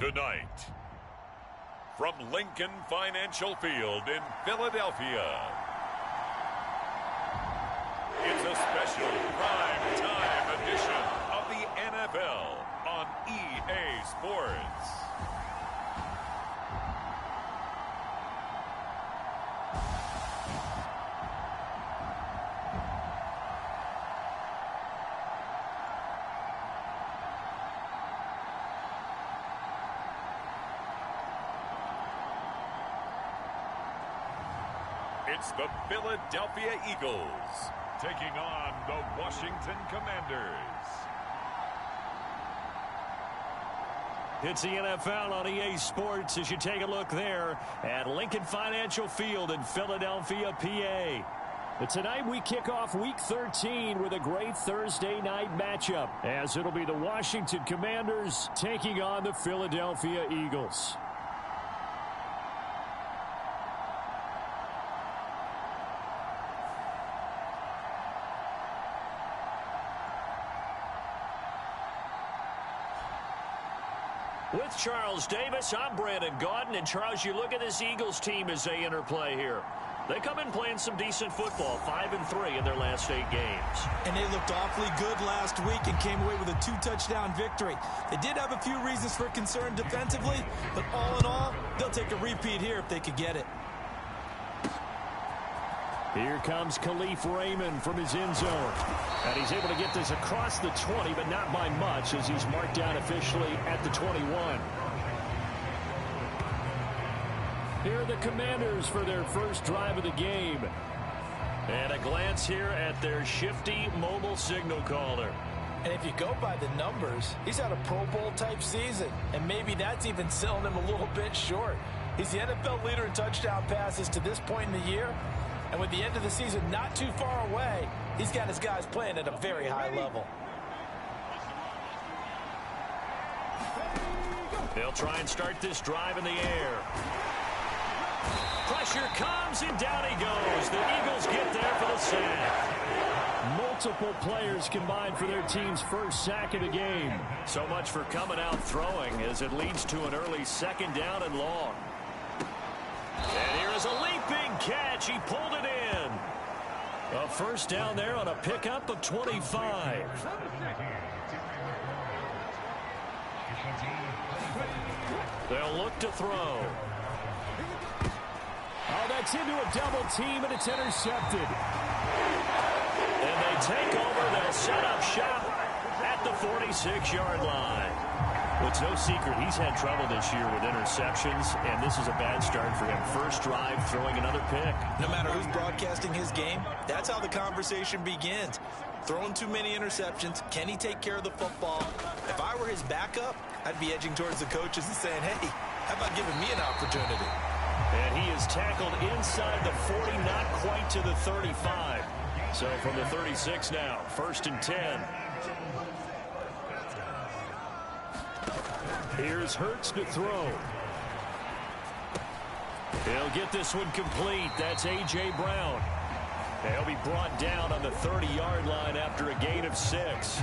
Tonight, from Lincoln Financial Field in Philadelphia, it's a special prime time edition of the NFL on EA Sports. It's the Philadelphia Eagles taking on the Washington Commanders. It's the NFL on EA Sports as you take a look there at Lincoln Financial Field in Philadelphia, PA. But tonight we kick off Week 13 with a great Thursday night matchup, as it'll be the Washington Commanders taking on the Philadelphia Eagles. With Charles Davis, I'm Brandon Gaudin. And Charles, you look at this Eagles team as they interplay here. They come in playing some decent football, 5-3 in their last 8 games. And they looked awfully good last week and came away with a 2-touchdown victory. They did have a few reasons for concern defensively, but all in all, they'll take a repeat here if they could get it. Here comes Khalif Raymond from his end zone. And he's able to get this across the 20, but not by much, as he's marked down officially at the 21. Here are the Commanders for their first drive of the game. And a glance here at their shifty mobile signal caller. And if you go by the numbers, he's had a Pro Bowl type season. And maybe that's even selling him a little bit short. He's the NFL leader in touchdown passes to this point in the year. And with the end of the season not too far away, he's got his guys playing at a very high level. They'll try and start this drive in the air. Pressure comes, and down he goes. The Eagles get there for the sack. Multiple players combined for their team's first sack of the game. So much for coming out throwing, as it leads to an early second down and long. And here is a leaping catch. He pulled it in. A first down there on a pickup of 25. They'll look to throw. Oh, that's into a double team, and it's intercepted. And they take over. They'll set up shop at the 46-yard line. Well, it's no secret he's had trouble this year with interceptions, and this is a bad start for him. First drive, throwing another pick. No matter who's broadcasting his game, that's how the conversation begins. Throwing too many interceptions, can he take care of the football? If I were his backup, I'd be edging towards the coaches and saying, hey, how about giving me an opportunity? And he is tackled inside the 40, not quite to the 35. So from the 36 now, 1st and 10. Here's Hurts to throw. He'll get this one complete. That's A.J. Brown. He'll be brought down on the 30-yard line after a gain of 6.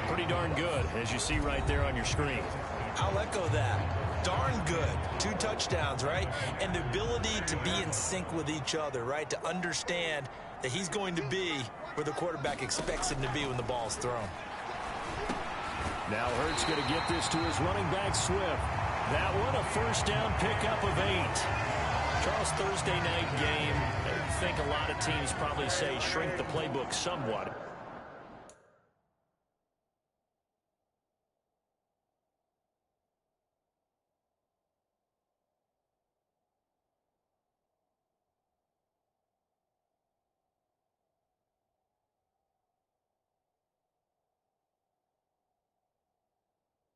Pretty darn good, as you see right there on your screen. I'll echo that. Darn good. 2 touchdowns, right? And the ability to be in sync with each other, right? To understand that he's going to be where the quarterback expects him to be when the ball's thrown. Now Hurts going to get this to his running back, Swift. That one, a first down pickup of 8. Charles, Thursday night game, I think a lot of teams probably say shrink the playbook somewhat.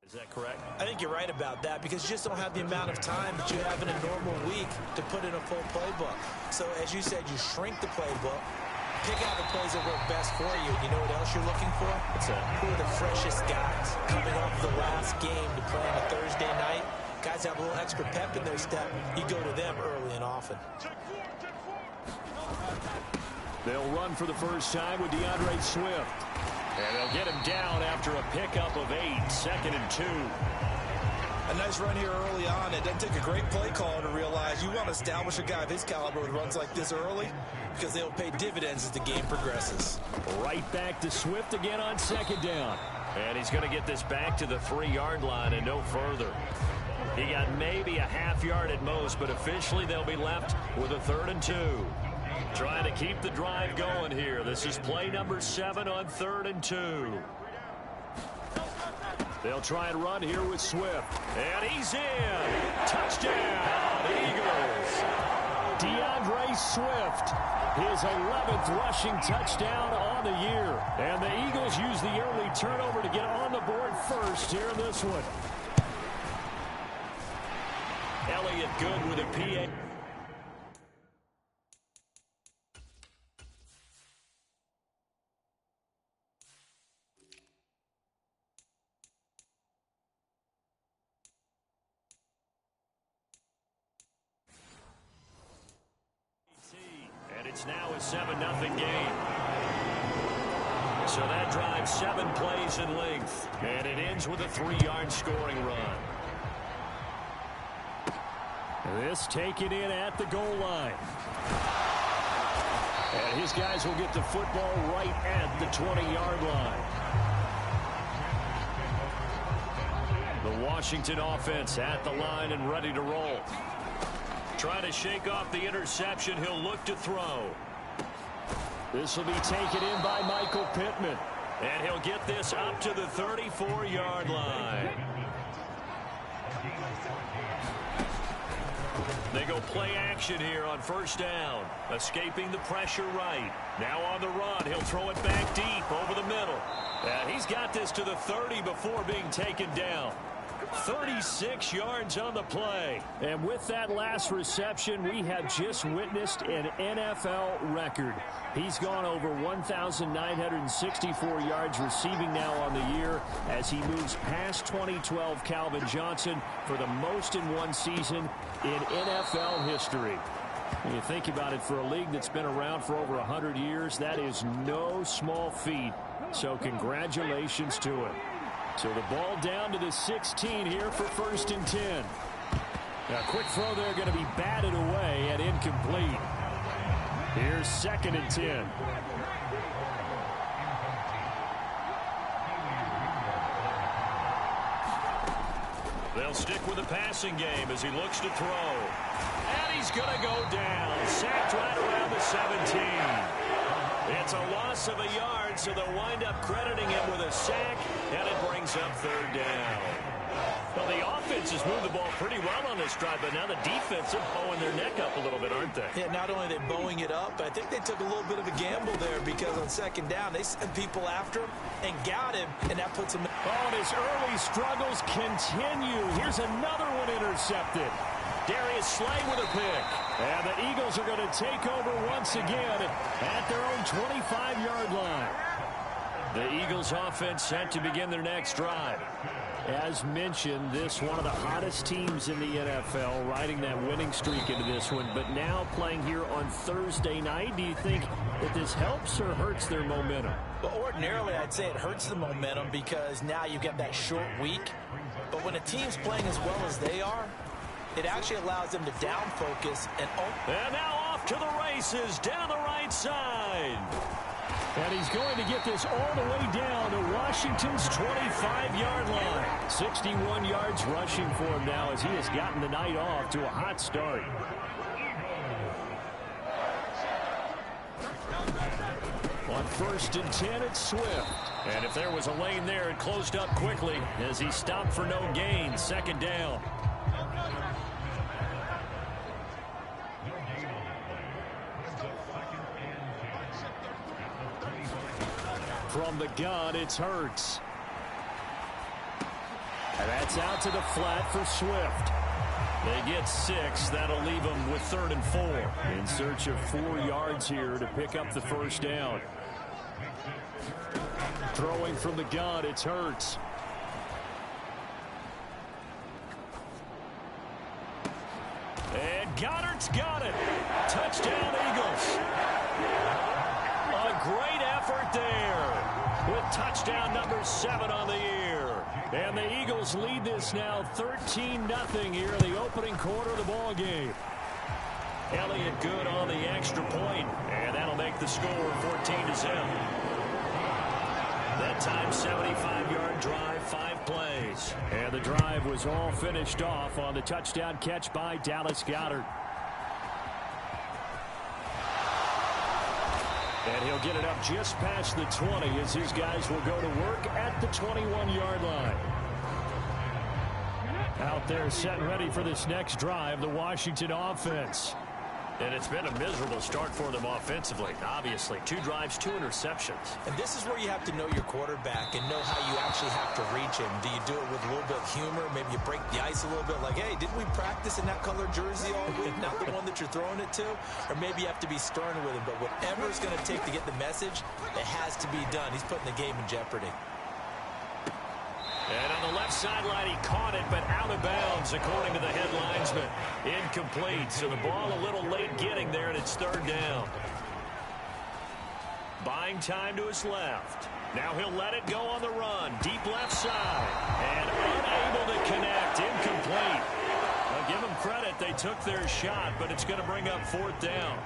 Is that correct? I think you're right about that, because you just don't have the amount of time that you have in a normal week to put in a full playbook. So as you said, you shrink the playbook, pick out the plays that work best for you. You know what else you're looking for? What's that? Who are the freshest guys coming off the last game to play on a Thursday night? Guys have a little extra pep in their step. You go to them early and often. They'll run for the first time with DeAndre Swift. And they'll get him down after a pickup of 8, 2nd and 2. A nice run here early on. It doesn't take a great play caller to realize you want to establish a guy of his caliber who runs like this early because they'll pay dividends as the game progresses. Right back to Swift again on second down. And he's going to get this back to the 3-yard line and no further. He got maybe a half yard at most, but officially they'll be left with a 3rd and 2. Trying to keep the drive going here. This is play number 7 on 3rd and 2. They'll try and run here with Swift. And he's in. Touchdown, Eagles. DeAndre Swift, his 11th rushing touchdown on the year. And the Eagles use the early turnover to get on the board first here in this one. Elliott good with a PA. And it's now a 7-0 game. So that drives 7 plays in length. And it ends with a 3-yard scoring run. This taken in at the goal line. And his guys will get the football right at the 20-yard line. The Washington offense at the line and ready to roll. Trying to shake off the interception. He'll look to throw. This will be taken in by Michael Pittman. And he'll get this up to the 34-yard line. They go play action here on 1st down. Escaping the pressure right. Now on the run. He'll throw it back deep over the middle. And he's got this to the 30 before being taken down. 36 yards on the play. And with that last reception, we have just witnessed an NFL record. He's gone over 1,964 yards receiving now on the year as he moves past 2012 Calvin Johnson for the most in one season in NFL history. When you think about it, for a league that's been around for over 100 years, that is no small feat. So congratulations to him. So the ball down to the 16 here for 1st and 10. A quick throw there going to be batted away and incomplete. Here's 2nd and 10. They'll stick with the passing game as he looks to throw. And he's going to go down. Sacked right around the 17. It's a loss of a yard, so they'll wind up crediting him with a sack, and it brings up 3rd down. Well, the offense has moved the ball pretty well on this drive, but now the defense are bowing their neck up a little bit, aren't they? Yeah, not only are they bowing it up, but I think they took a little bit of a gamble there because on 2nd down, they sent people after him and got him, and that puts him in. Oh, and his early struggles continue. Here's another one intercepted. Darius Slay with a pick. And the Eagles are going to take over once again at their own 25-yard line. The Eagles offense set to begin their next drive. As mentioned, this one of the hottest teams in the NFL, riding that winning streak into this one, but now playing here on Thursday night. Do you think that this helps or hurts their momentum? Well, ordinarily, I'd say it hurts the momentum because now you get that short week. But when a team's playing as well as they are, it actually allows them to down focus and now off to the races down the right side. And he's going to get this all the way down to Washington's 25-yard line. 61 yards rushing for him now as he has gotten the night off to a hot start. On 1st and 10, it's Swift. And if there was a lane there, it closed up quickly as he stopped for no gain. 2nd down. From the gun, it's Hurts. And that's out to the flat for Swift. They get 6. That'll leave them with 3rd and 4. In search of 4 yards here to pick up the 1st down. Throwing from the gun, it's Hurts. And Goddard's got it. Touchdown, Eagles. A great effort there with touchdown number 7 on the year. And the Eagles lead this now 13-0 here in the opening quarter of the ball game. Elliott good on the extra point, and that'll make the score 14-0. That time, 75-yard drive, 5 plays. And the drive was all finished off on the touchdown catch by Dallas Goedert. And he'll get it up just past the 20 as his guys will go to work at the 21-yard line. Out there set and ready for this next drive, the Washington offense. And it's been a miserable start for them offensively. Obviously, 2 drives, 2 interceptions. And this is where you have to know your quarterback and know how you actually have to reach him. Do you do it with a little bit of humor? Maybe you break the ice a little bit like, hey, didn't we practice in that color jersey all week? Not the one that you're throwing it to? Or maybe you have to be stern with him. But whatever it's going to take to get the message, it has to be done. He's putting the game in jeopardy. And on the left sideline, he caught it, but out of bounds, according to the head linesman. Incomplete, so the ball a little late getting there, and it's 3rd down. Buying time to his left. Now he'll let it go on the run. Deep left side. And unable to connect. Incomplete. I'll give them credit. They took their shot, but it's going to bring up 4th down.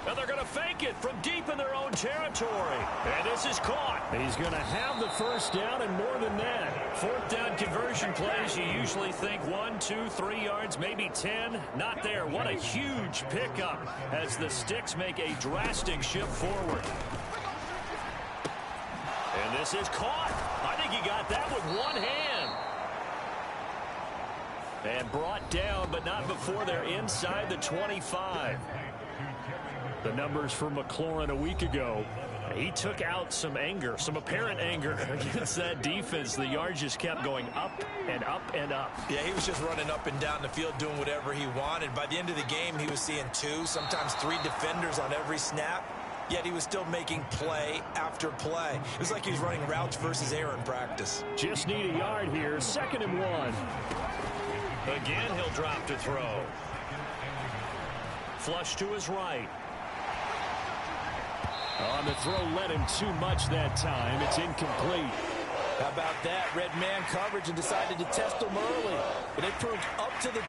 And they're going to fake it from deep in their own territory. And this is caught. He's going to have the 1st down and more than that. 4th down conversion plays, you usually think 1, 2, 3 yards, maybe 10. Not there. What a huge pickup as the sticks make a drastic shift forward. And this is caught. I think he got that with one hand. And brought down, but not before they're inside the 25. The numbers for McLaurin a week ago. He took out some anger, some apparent anger against that defense. The yards just kept going up and up and up. Yeah, he was just running up and down the field doing whatever he wanted. By the end of the game, he was seeing 2, sometimes 3 defenders on every snap. Yet he was still making play after play. It was like he was running routes versus air in practice. Just need a yard here. 2nd and 1. Again, he'll drop to throw. Flush to his right. On the throw, led him too much that time. It's incomplete. How about that? Red man coverage and decided to test him early. But it proved up to the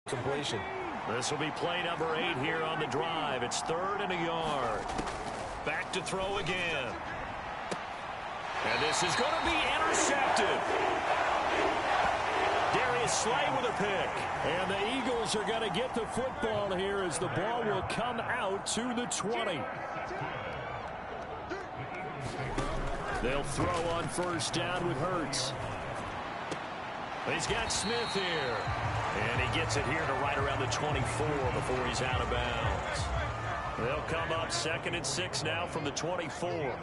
completion. This will be play number 8 here on the drive. It's 3rd and a yard. Back to throw again. And this is going to be intercepted. Darius Slay with a pick. And the Eagles are going to get the football here as the ball will come out to the 20. They'll throw on 1st down with Hurts. He's got Smith here. And he gets it here to right around the 24 before he's out of bounds. They'll come up 2nd and 6 now from the 24.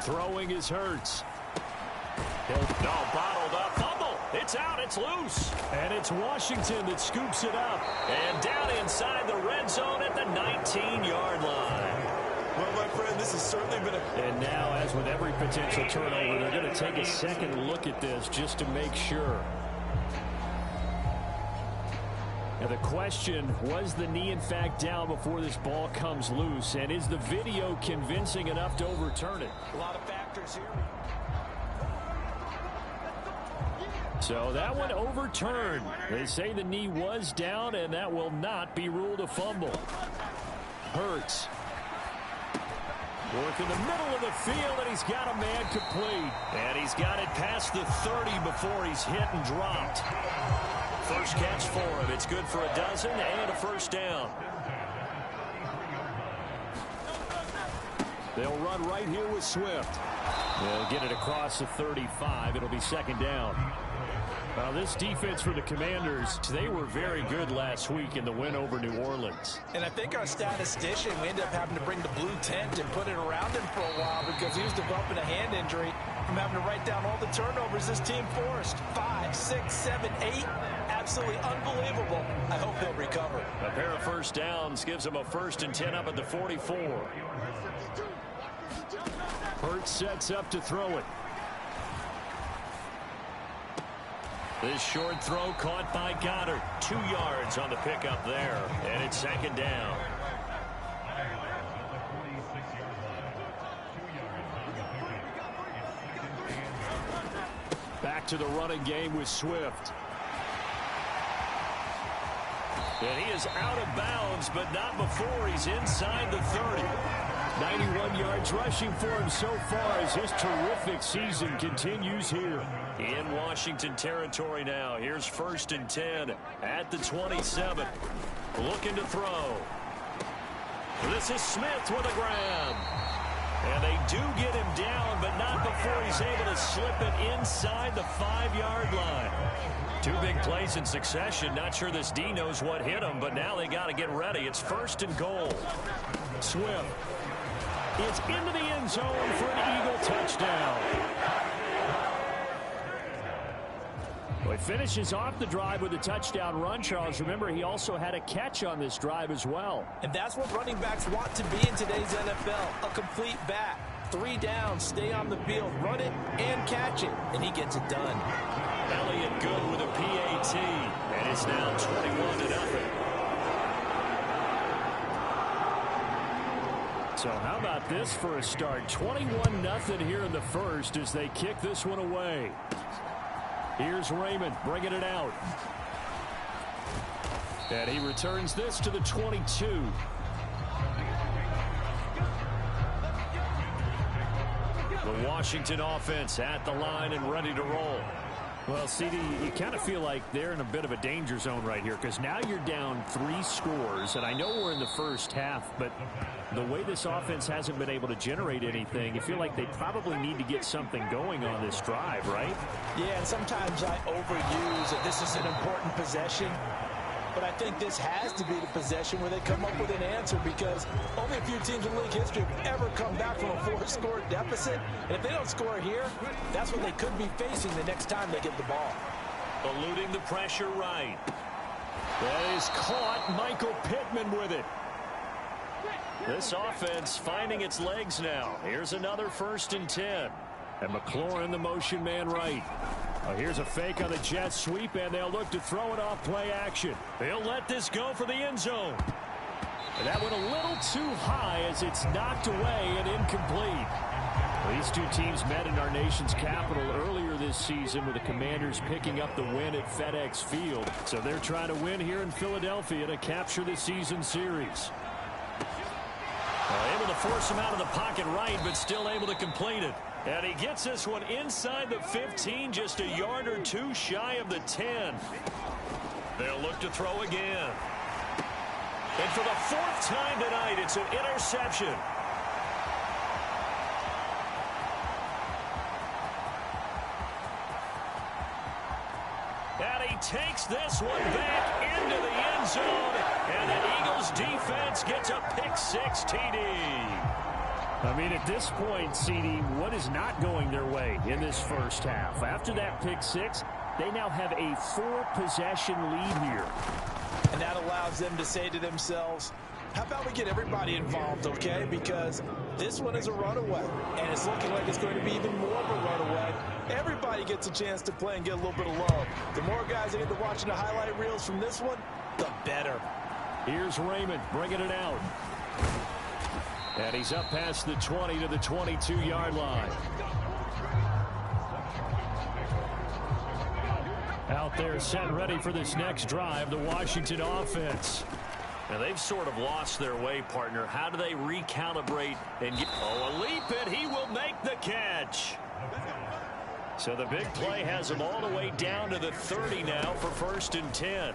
Throwing is Hurts. Bottled up. Fumble. It's out. It's loose. And it's Washington that scoops it up. And down inside the red zone at the 19-yard line. Well, my friend, this has certainly been And now, as with every potential turnover, they're going to take a second look at this just to make sure. Now the question, was the knee in fact down before this ball comes loose? And is the video convincing enough to overturn it? a lot of factors here. So that one overturned. They say the knee was down, and that will not be ruled a fumble. Hurts. Work in the middle of the field, and he's got a man complete. And he's got it past the 30 before he's hit and dropped. First catch for him. It's good for a dozen and a 1st down. They'll run right here with Swift. They'll get it across the 35. It'll be 2nd down. Now, this defense for the Commanders, they were very good last week in the win over New Orleans. And I think our statistician, we ended up having to bring the blue tent and put it around him for a while because he was developing a hand injury from having to write down all the turnovers this team forced. 5, 6, 7, 8. Absolutely unbelievable. I hope he'll recover. A pair of 1st downs gives him a 1st and 10 up at the 44. Hurts sets up to throw it. This short throw caught by Goddard. 2 yards on the pickup there. And it's 2nd down. back to the running game with Swift. And he is out of bounds, but not before he's inside the 30. 91 yards rushing for him so far as his terrific season continues here. In Washington territory now. Here's 1st and 10 at the 27. Looking to throw. This is Smith with a grab. And they do get him down, but not before he's able to slip it inside the 5-yard line. 2 big plays in succession. Not sure this D knows what hit him, but now they got to get ready. It's 1st and goal. Swift is into the end zone for an Eagle touchdown. Well, he finishes off the drive with a touchdown run, Charles. Remember, he also had a catch on this drive as well. And that's what running backs want to be in today's NFL, a complete back. 3 downs, stay on the field, run it, and catch it, and he gets it done. Elliott good with a PAT, and it's now 21-0. So how about this for a start? 21-0 here in the first as they kick this one away. Here's Raymond bringing it out. And he returns this to the 22. The Washington offense at the line and ready to roll. Well, CD, you kind of feel like they're in a bit of a danger zone right here because now you're down 3 scores, and I know we're in the first half, but the way this offense hasn't been able to generate anything, you feel like they probably need to get something going on this drive, right? Yeah, and sometimes I overuse that this is an important possession, but I think this has to be the possession where they come up with an answer because only a few teams in league history have ever come back from a 4-score deficit. And if they don't score here, that's what they could be facing the next time they get the ball. Eluding the pressure right. That is caught. Michael Pittman with it. This offense finding its legs now. Here's another 1st and 10. And McLaurin the motion man right. Here's a fake on the jet sweep, and they'll look to throw it off play action. They'll let this go for the end zone. And that went a little too high as it's knocked away and incomplete. Well, these 2 teams met in our nation's capital earlier this season with the Commanders picking up the win at FedEx Field. So they're trying to win here in Philadelphia to capture the season series. Able to force him out of the pocket right, but still able to complete it. And he gets this one inside the 15, just a yard or 2 shy of the 10. They'll look to throw again. And for the 4th time tonight, it's an interception. And he takes this one back into the end zone. And the Eagles defense gets a pick-6 TD. I mean, at this point, CD, what is not going their way in this first half? After that pick-6, they now have a 4-possession lead here. And that allows them to say to themselves, how about we get everybody involved, okay? Because this one is a runaway, and it's looking like it's going to be even more of a runaway. Everybody gets a chance to play and get a little bit of love. The more guys that get to watching the highlight reels from this one, the better. Here's Raymond bringing it out. And he's up past the 20 to the 22-yard line. Out there set and ready for this next drive, the Washington offense. Now they've sort of lost their way, partner. How do they recalibrate and get... Oh, a leap, and he will make the catch. So the big play has him all the way down to the 30 now for 1st and 10.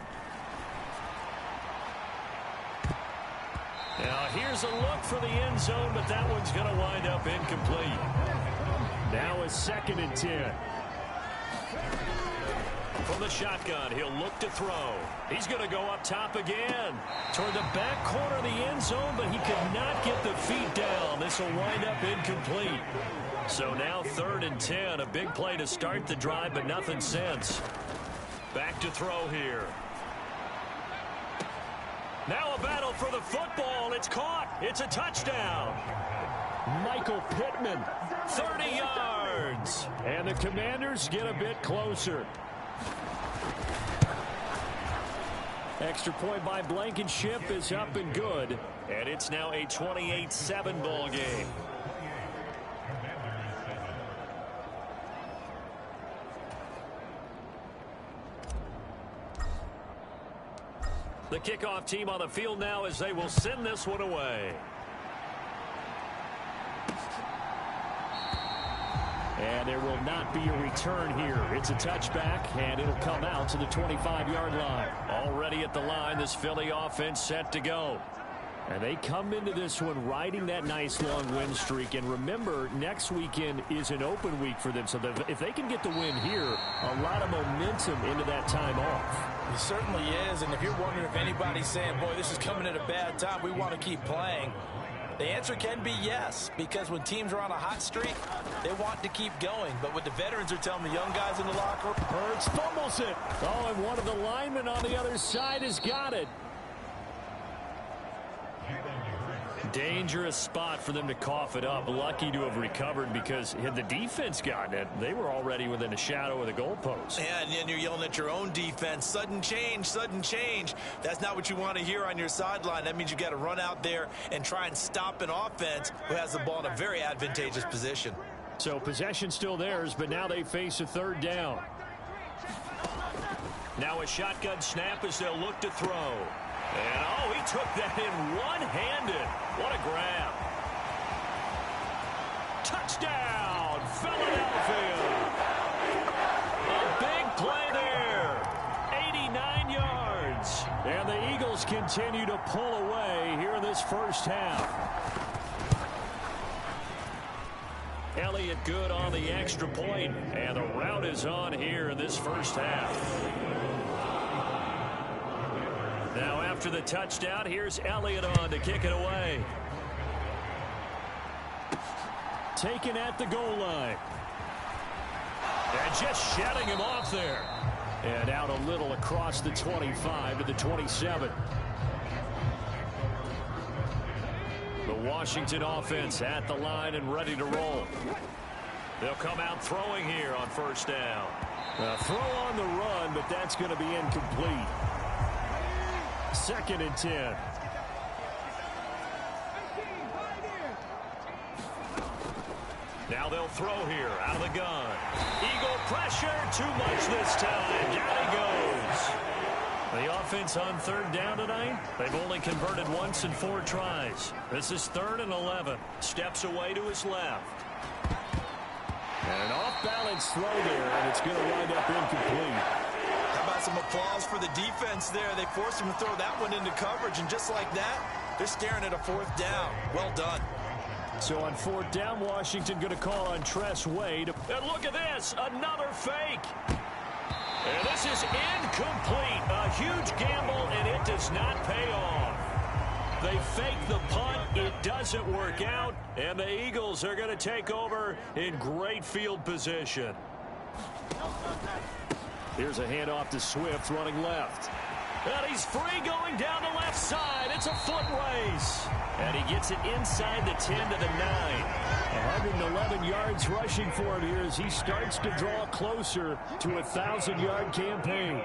Now here's a look for the end zone, but that one's going to wind up incomplete. Now a 2nd and 10. From the shotgun, he'll look to throw. He's going to go up top again. Toward the back corner of the end zone, but he could not get the feet down. This will wind up incomplete. So now 3rd and 10. A big play to start the drive, but nothing since. Back to throw here. Now a battle for the football. It's caught. It's a touchdown. Michael Pittman, 30 yards. And the Commanders get a bit closer. Extra point by Blankenship is up and good. And it's now a 28-7 ball game. The kickoff team on the field now as they will send this one away. And there will not be a return here. It's a touchback, and it'll come out to the 25-yard line. Already at the line, this Philly offense set to go. And they come into this one riding that nice long win streak. And remember, next weekend is an open week for them. So if they can get the win here, a lot of momentum into that time off. It certainly is. And if you're wondering if anybody's saying, boy, this is coming at a bad time, we want to keep playing, the answer can be yes, because when teams are on a hot streak, they want to keep going. But what the veterans are telling the young guys in the locker room. Hurts fumbles it. Oh, and one of the linemen on the other side has got it. Dangerous spot for them to cough it up. Lucky to have recovered, because had the defense gotten it, they were already within a shadow of the goalpost. Yeah, and then you're yelling at your own defense. Sudden change, sudden change. That's not what you want to hear on your sideline. That means you got to run out there and try and stop an offense who has the ball in a very advantageous position. So possession still theirs, but now they face a third down. Now a shotgun snap as they'll look to throw. And, oh, he took that in one-handed. What a grab. Touchdown, Philadelphia. A big play there. 89 yards. And the Eagles continue to pull away here in this first half. Elliott good on the extra point, and the route is on here in this first half. Now after the touchdown, here's Elliott on to kick it away. Taken at the goal line. And just shutting him off there. And out a little across the 25 to the 27. The Washington offense at the line and ready to roll. They'll come out throwing here on first down. A throw on the run, but that's going to be incomplete. 2nd and 10. Now they'll throw here out of the gun. Eagle pressure, too much this time. Down he goes. The offense on 3rd down tonight, they've only converted once in 4 tries. This is 3rd and 11. Steps away to his left. And an off-balance throw there, and it's going to wind up incomplete. How about some applause for the defense there? They forced him to throw that one into coverage, and just like that, they're staring at a 4th down. Well done. So on 4th down, Washington going to call on Tress Wade. And look at this, another fake. And this is incomplete. A huge gamble, and it does not pay off. They fake the punt. It doesn't work out, and the Eagles are going to take over in great field position. Here's a handoff to Swift running left. And he's free going down the left side. It's a foot race. And he gets it inside the 10 to the 9. 111 yards rushing for him here as he starts to draw closer to a 1,000-yard campaign.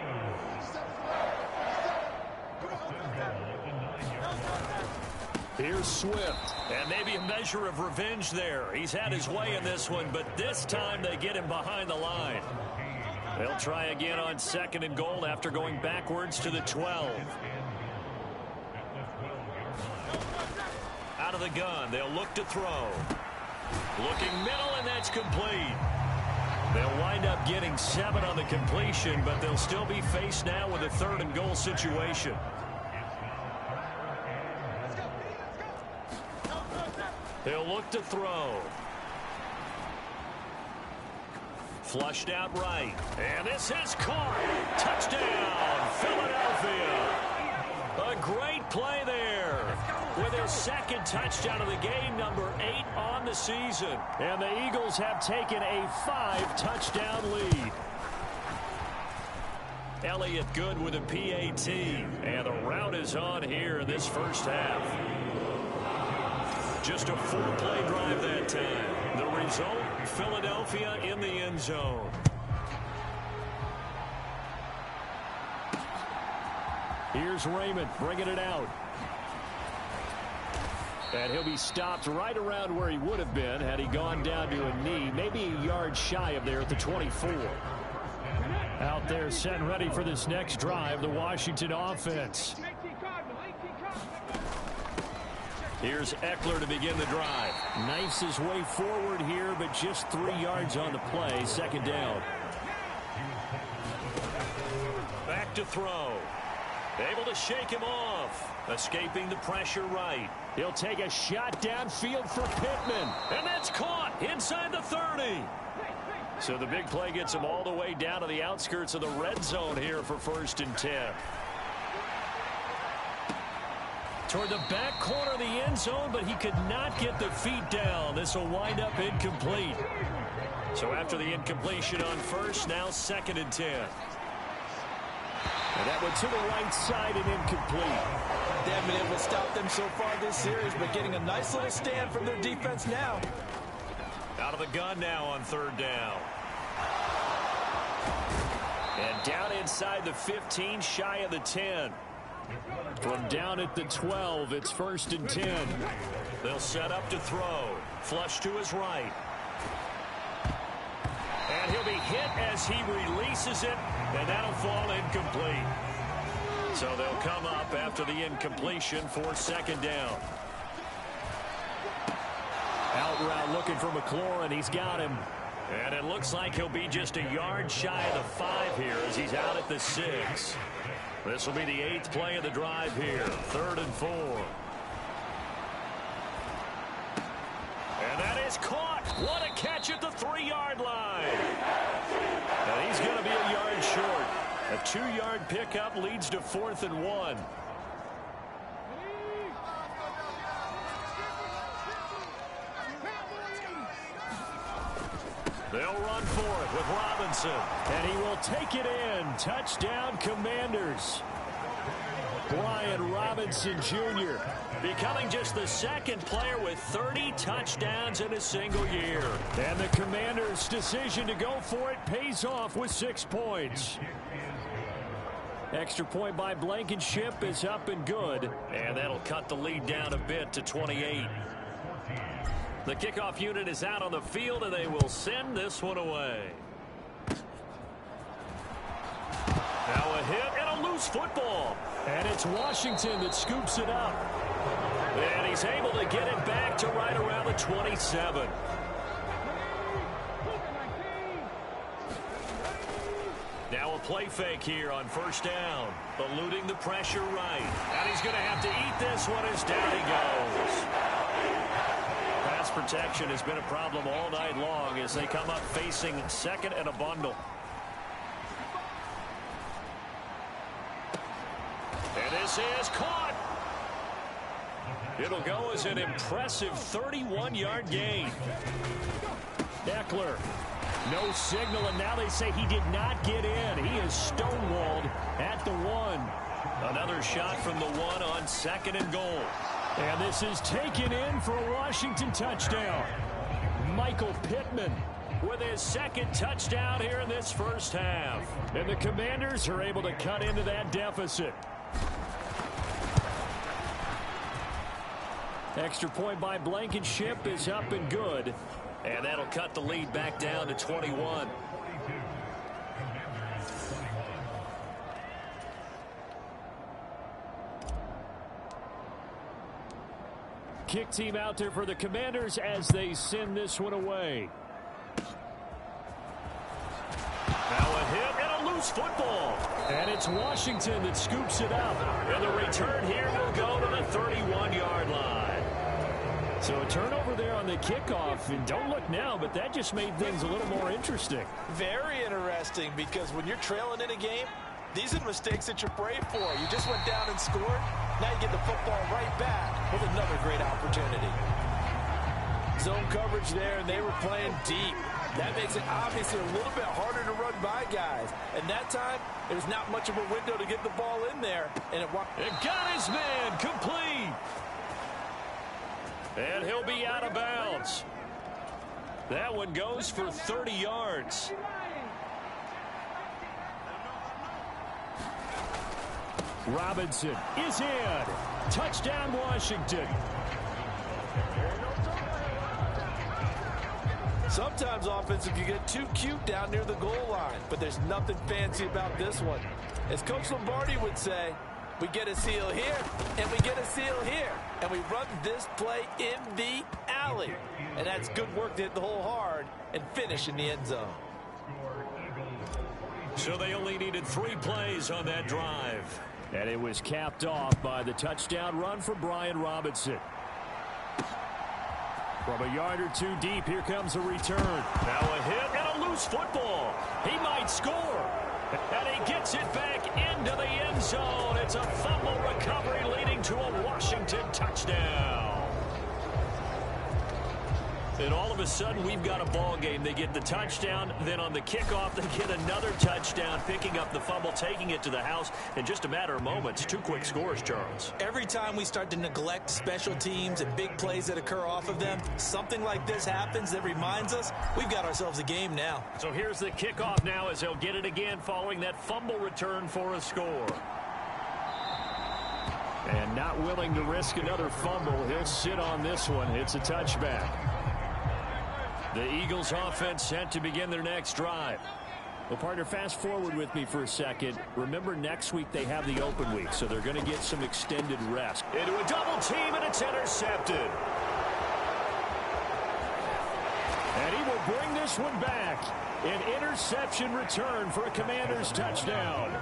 Here's Swift. And maybe a measure of revenge there. He's had his way in this one, but this time they get him behind the line. They'll try again on 2nd and goal after going backwards to the 12. Out of the gun, they'll look to throw. Looking middle, and that's complete. They'll wind up getting 7 on the completion, but they'll still be faced now with a 3rd and goal situation. They'll look to throw. Flushed out right. And this is caught. Touchdown, Philadelphia. A great play there. With their 2nd touchdown of the game, number 8 on the season. And the Eagles have taken a 5-touchdown lead. Elliott good with a PAT. And the route is on here in this first half. Just a 4-play drive that time. The result, Philadelphia in the end zone. Here's Raymond bringing it out. And he'll be stopped right around where he would have been had he gone down to a knee, maybe a yard shy of there at the 24. Out there set and ready for this next drive, the Washington offense. Here's Eckler to begin the drive. Knifes his way forward here, but just 3 yards on the play. Second down. Back to throw. Able to shake him off. Escaping the pressure right. He'll take a shot downfield for Pittman. And that's caught inside the 30. So the big play gets him all the way down to the outskirts of the red zone here for 1st and 10. Toward the back corner of the end zone, but he could not get the feet down. This will wind up incomplete. So after the incompletion on first, now 2nd and 10. And that one to the right side and incomplete. They haven't been able to stop them so far this series, but getting a nice little stand from their defense now. Out of the gun now on 3rd down. And down inside the 15, shy of the 10. From down at the 12, it's 1st and 10. They'll set up to throw. Flush to his right. And he'll be hit as he releases it, and that'll fall incomplete. So they'll come up after the incompletion for 2nd down. Out route looking for McLaurin. He's got him. And it looks like he'll be just a yard shy of the 5 here as he's out at the 6. This will be the 8th play of the drive here. 3rd and 4. And that is caught. What a catch at the 3-yard line. And he's going to be a yard short. A 2-yard pickup leads to 4th and 1. They'll run for it with Robinson. And he will take it in. Touchdown, Commanders. Brian Robinson Jr. becoming just the 2nd player with 30 touchdowns in a single year. And the Commanders' decision to go for it pays off with 6 points. Extra point by Blankenship is up and good. And that'll cut the lead down a bit to 28. The kickoff unit is out on the field, and they will send this one away. Now a hit and a loose football. And it's Washington that scoops it up. And he's able to get it back to right around the 27. Now a play fake here on 1st down. Eluding the pressure right. And he's going to have to eat this one as down he goes. Pass protection has been a problem all night long as they come up facing 2nd and a bundle. And this is caught. It'll go as an impressive 31-yard gain. Eckler. No signal, and now they say he did not get in. He is stonewalled at the 1. Another shot from the 1 on 2nd and goal. And this is taken in for a Washington touchdown. Michael Pittman with his 2nd touchdown here in this first half. And the Commanders are able to cut into that deficit. Extra point by Blankenship is up and good. And that'll cut the lead back down to 21. Kick team out there for the Commanders as they send this one away. Now a hit and a loose football. And it's Washington that scoops it up. And the return here will go to the 31-yard line. So a turnover there on the kickoff, and don't look now, but that just made things a little more interesting. Very interesting, because when you're trailing in a game, these are the mistakes that you're brave for. You just went down and scored. Now you get the football right back with another great opportunity. Zone coverage there, and they were playing deep. That makes it obviously a little bit harder to run by guys. And that time, there's not much of a window to get the ball in there. And it got his man complete. And he'll be out of bounds. That one goes for 30 yards. Robinson is in. Touchdown, Washington. Sometimes offense can get too cute down near the goal line, but there's nothing fancy about this one. As Coach Lombardi would say, We get a seal here, and we get a seal here. And we run this play in the alley. And that's good work to hit the hole hard and finish in the end zone. So they only needed 3 plays on that drive. And it was capped off by the touchdown run for Brian Robinson. From a yard or 2 deep, here comes a return. Now a hit and a loose football. He might score. And he gets it back into the end zone. It's a fumble recovery leading to a Washington touchdown. And all of a sudden, we've got a ball game. They get the touchdown. Then on the kickoff, they get another touchdown, picking up the fumble, taking it to the house in just a matter of moments. 2 quick scores, Charles. Every time we start to neglect special teams and big plays that occur off of them, something like this happens that reminds us we've got ourselves a game now. So here's the kickoff now as they'll get it again following that fumble return for a score. And not willing to risk another fumble, he'll sit on this one. It's a touchback. The Eagles offense set to begin their next drive. Well, partner, fast forward with me for a second. Remember, next week they have the open week, so they're going to get some extended rest. Into a double team, and it's intercepted. And he will bring this one back. An interception return for a Commanders touchdown.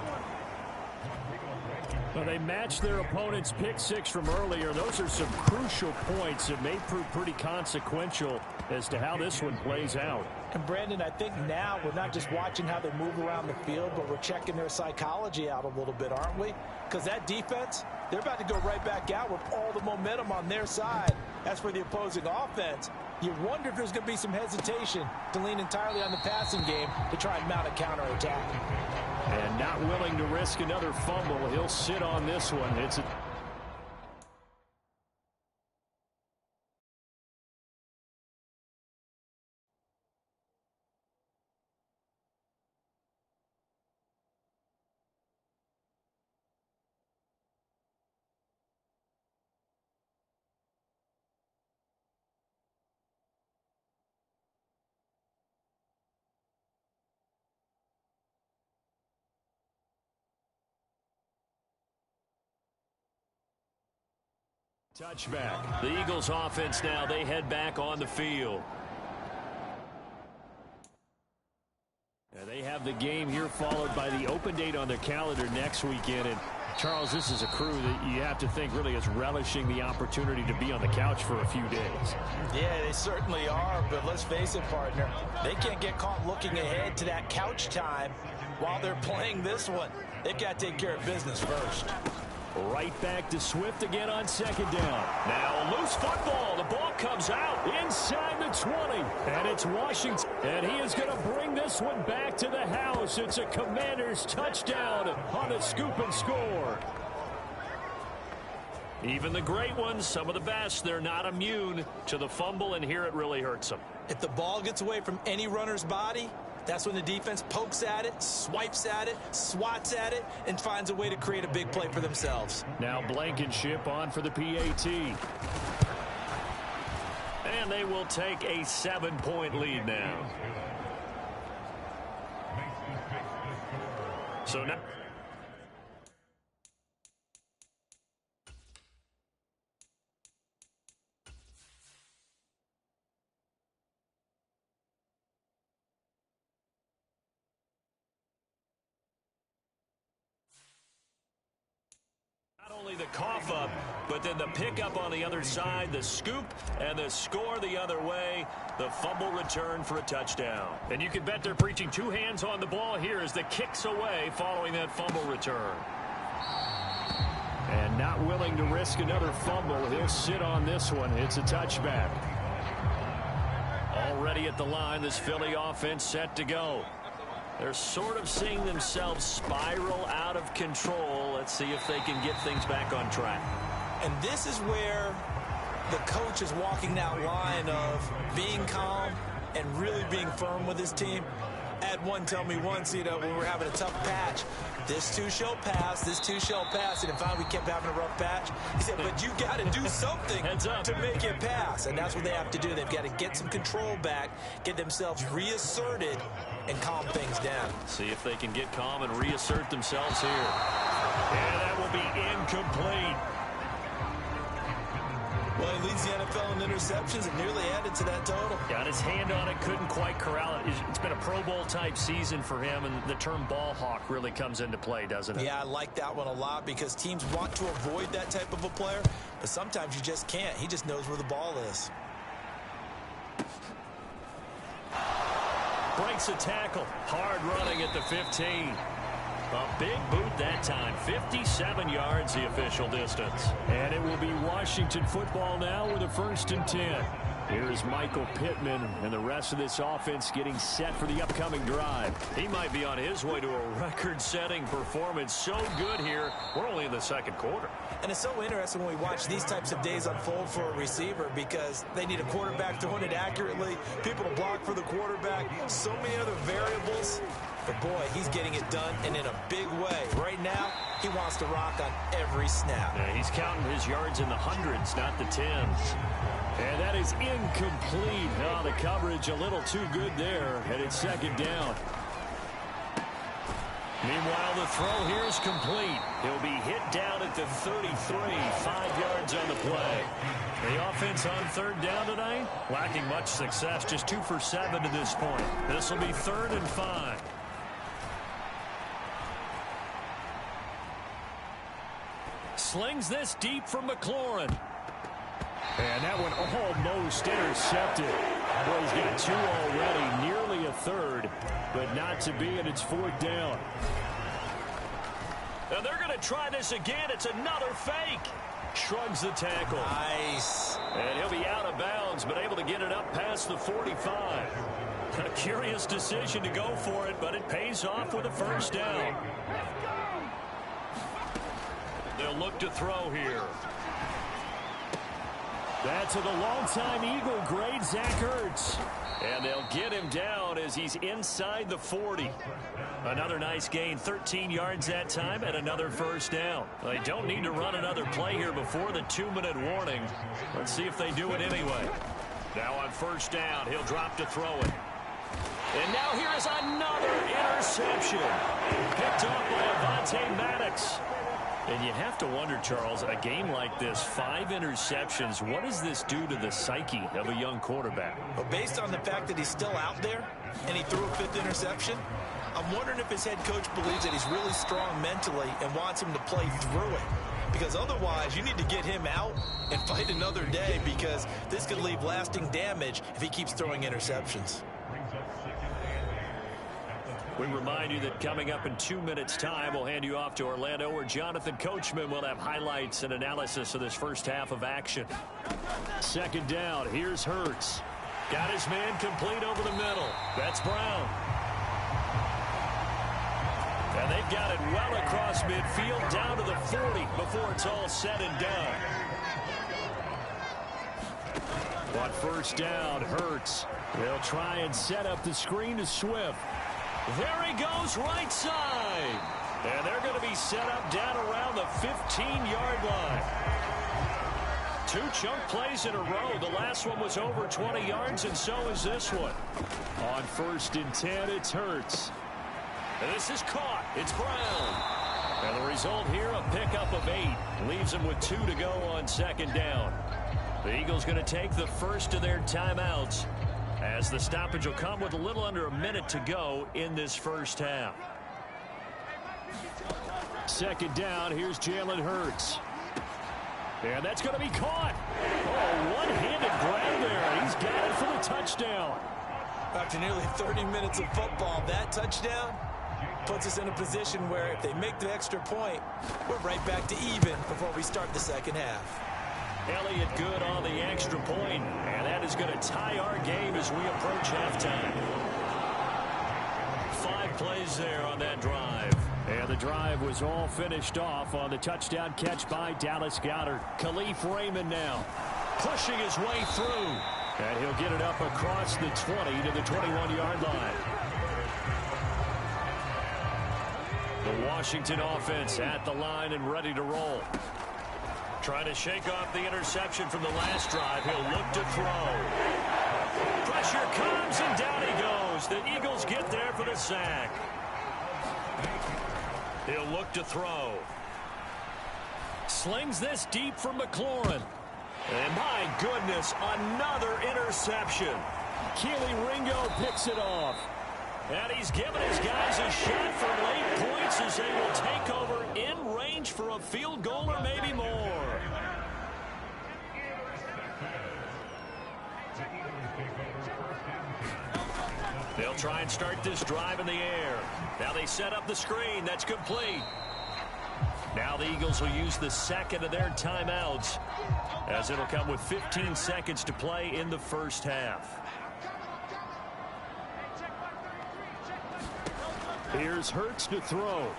Well, they matched their opponent's pick 6 from earlier. Those are some crucial points that may prove pretty consequential as to how this one plays out. And, Brandon, I think now we're not just watching how they move around the field, but we're checking their psychology out a little bit, aren't we? Because that defense, they're about to go right back out with all the momentum on their side. As for the opposing offense, you wonder if there's going to be some hesitation to lean entirely on the passing game to try and mount a counterattack. And not willing to risk another fumble, he'll sit on this one. It's a touchback. The Eagles offense now, they head back on the field. Now they have the game here followed by the open date on their calendar next weekend. And Charles, this is a crew that you have to think really is relishing the opportunity to be on the couch for a few days. Yeah, they certainly are, but let's face it, partner. They can't get caught looking ahead to that couch time while they're playing this one. They've got to take care of business first. Right back to Swift again on second down. Now a loose football. The ball comes out inside the 20. And it's Washington. And he is going to bring this one back to the house. It's a Commanders touchdown on a scoop and score. Even the great ones, some of the best, they're not immune to the fumble, and here it really hurts them. If the ball gets away from any runner's body, that's when the defense pokes at it, swipes at it, swats at it, and finds a way to create a big play for themselves. Now Blankenship on for the PAT. And they will take a 7-point lead now. So now not only the cough up, but then the pickup on the other side, the scoop, and the score the other way, the fumble return for a touchdown. And you can bet they're preaching 2 hands on the ball here as the kicks away following that fumble return. And not willing to risk another fumble, he'll sit on this one. It's a touchback. Already at the line, this Philly offense set to go. They're sort of seeing themselves spiral out of control. Let's see if they can get things back on track. And this is where the coach is walking that line of being calm and really being firm with his team. I had one tell me once, when we were having a tough patch, this too shall pass, this too shall pass. And finally we kept having a rough patch. He said, but you got to do something to make it pass. And that's what they have to do. They've got to get some control back, get themselves reasserted, and calm things down. See if they can get calm and reassert themselves here. And that will be incomplete. Well, he leads the NFL in interceptions and nearly added to that total. Got his hand on it, couldn't quite corral it. It's been a Pro Bowl type season for him, and the term ball hawk really comes into play, doesn't it? Yeah, I like that one a lot because teams want to avoid that type of a player, but sometimes you just can't. He just knows where the ball is. Breaks a tackle. Hard running at the 15. A big boot that time. 57 yards, the official distance. And it will be Washington football now with a 1st and 10. Here's Michael Pittman and the rest of this offense getting set for the upcoming drive. He might be on his way to a record-setting performance. So good here. We're only in the 2nd quarter. And it's so interesting when we watch these types of days unfold for a receiver because they need a quarterback throwing it accurately, people to block for the quarterback, so many other variables. But, boy, he's getting it done and in a big way. Right now, he wants to rock on every snap. Yeah, he's counting his yards in the hundreds, not the tens. And that is incomplete. Oh, the coverage a little too good there, and it's 2nd down. Meanwhile, the throw here is complete. He'll be hit down at the 33, 5 yards on the play. The offense on 3rd down tonight, lacking much success, just 2 for 7 to this point. This will be 3rd and 5. Slings this deep from McLaurin. And that one almost intercepted. Well, he's got 2 already, nearly a 3rd, but not to be, and it's 4th down. And they're going to try this again. It's another fake. Shrugs the tackle. Nice. And he'll be out of bounds, but able to get it up past the 45. A curious decision to go for it, but it pays off with a 1st down. They'll look to throw here. That's to the longtime Eagle great Zach Ertz. And they'll get him down as he's inside the 40. Another nice gain, 13 yards that time, and another 1st down. They don't need to run another play here before the 2-minute warning. Let's see if they do it anyway. Now on 1st down, he'll drop to throw it. And now here is another interception. Picked off by Avonte Maddox. And you have to wonder, Charles, a game like this, 5 interceptions, what does this do to the psyche of a young quarterback? Well, based on the fact that he's still out there and he threw a 5th interception, I'm wondering if his head coach believes that he's really strong mentally and wants him to play through it. Because otherwise, you need to get him out and fight another day because this could leave lasting damage if he keeps throwing interceptions. We remind you that coming up in 2 minutes' time, we'll hand you off to Orlando, where Jonathan Coachman will have highlights and analysis of this 1st half of action. 2nd down, here's Hurts. Got his man complete over the middle. That's Brown. And they've got it well across midfield, down to the 40 before it's all said and done. On 1st down, Hurts. They'll try and set up the screen to Swift. There he goes, right side. And they're going to be set up down around the 15-yard line. 2 chunk plays in a row. The last one was over 20 yards, and so is this one. On 1st and 10, it's Hurts. And this is caught. It's Brown. And the result here, a pickup of 8. Leaves them with 2 to go on 2nd down. The Eagles going to take the first of their timeouts, as the stoppage will come with a little under a minute to go in this 1st half. 2nd down, here's Jalen Hurts. And that's going to be caught. Oh, one-handed grab there. He's got it for the touchdown. After nearly 30 minutes of football, that touchdown puts us in a position where if they make the extra point, we're right back to even before we start the 2nd half. Elliott good on the extra point, and that is going to tie our game as we approach halftime. 5 plays there on that drive. And the drive was all finished off on the touchdown catch by Dallas Goedert. Khalif Raymond now pushing his way through. And he'll get it up across the 20 to the 21-yard line. The Washington offense at the line and ready to roll. Trying to shake off the interception from the last drive. He'll look to throw. Pressure comes, and down he goes. The Eagles get there for the sack. He'll look to throw. Slings this deep for McLaurin. And my goodness, another interception. Keely Ringo picks it off. And he's given his guys a shot for late points as they will take over in range for a field goal or maybe more. They'll try and start this drive in the air. Now they set up the screen. That's complete. Now the Eagles will use the second of their timeouts, as it'll come with 15 seconds to play in the first half. Here's Hurts to throw.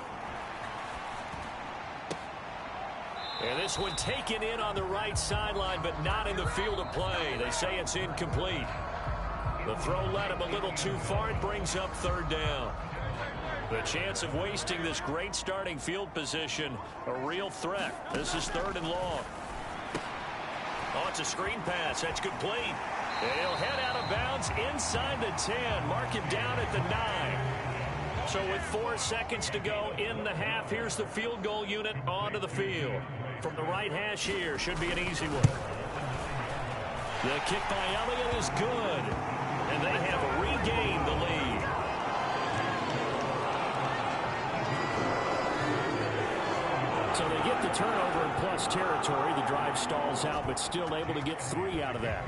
And this one taken in on the right sideline, but not in the field of play. They say it's incomplete. The throw led him a little too far. It brings up third down. The chance of wasting this great starting field position, a real threat. This is third and long. Oh, it's a screen pass. That's complete. And he'll head out of bounds inside the 10. Mark him down at the 9. So with 4 seconds to go in the half, here's the field goal unit onto the field. From the right hash here, should be an easy one. The kick by Elliott is good. And they have regained the lead. So they get the turnover in plus territory. The drive stalls out, but still able to get 3 out of that.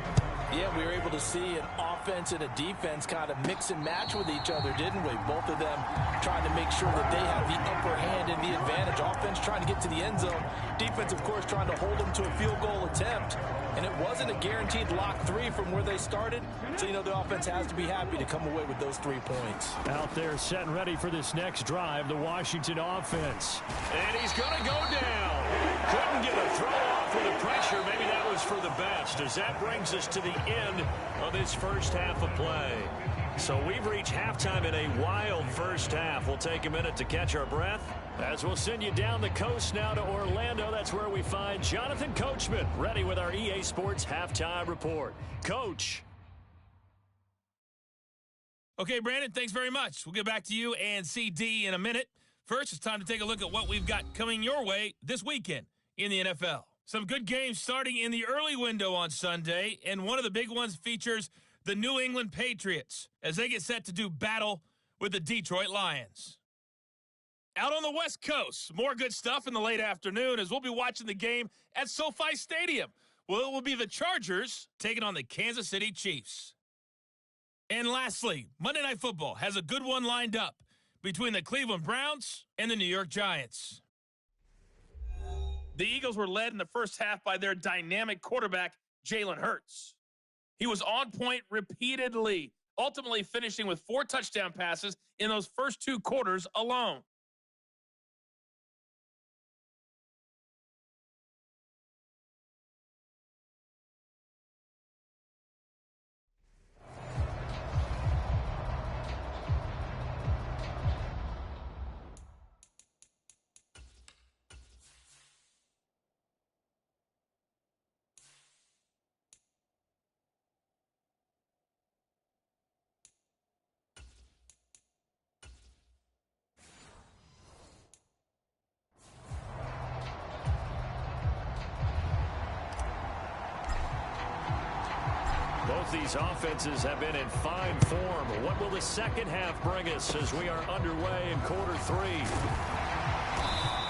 Yeah, we were able to see an offense and a defense kind of mix and match with each other, didn't we? Both of them trying to make sure that they have the upper hand and the advantage. Offense trying to get to the end zone. Defense, of course, trying to hold them to a field goal attempt. And it wasn't a guaranteed lock 3 from where they started. So, you know, the offense has to be happy to come away with those 3 points. Out there set and ready for this next drive, the Washington offense. And he's going to go down. Couldn't get a throw off with the pressure. Maybe that was for the best, as that brings us to the end of this first half of play. So we've reached halftime in a wild first half. We'll take a minute to catch our breath, as we'll send you down the coast now to Orlando. That's where we find Jonathan Coachman, ready with our EA Sports Halftime Report. Coach. Okay, Brandon, thanks very much. We'll get back to you and CD in a minute. First, it's time to take a look at what we've got coming your way this weekend in the NFL. Some good games starting in the early window on Sunday, and one of the big ones features the New England Patriots as they get set to do battle with the Detroit Lions. Out on the West Coast, more good stuff in the late afternoon as we'll be watching the game at SoFi Stadium. Well, it will be the Chargers taking on the Kansas City Chiefs. And lastly, Monday Night Football has a good one lined up between the Cleveland Browns and the New York Giants. The Eagles were led in the first half by their dynamic quarterback, Jalen Hurts. He was on point repeatedly, ultimately finishing with 4 touchdown passes in those first 2 quarters alone. Both these offenses have been in fine form. What will the second half bring us as we are underway in quarter 3?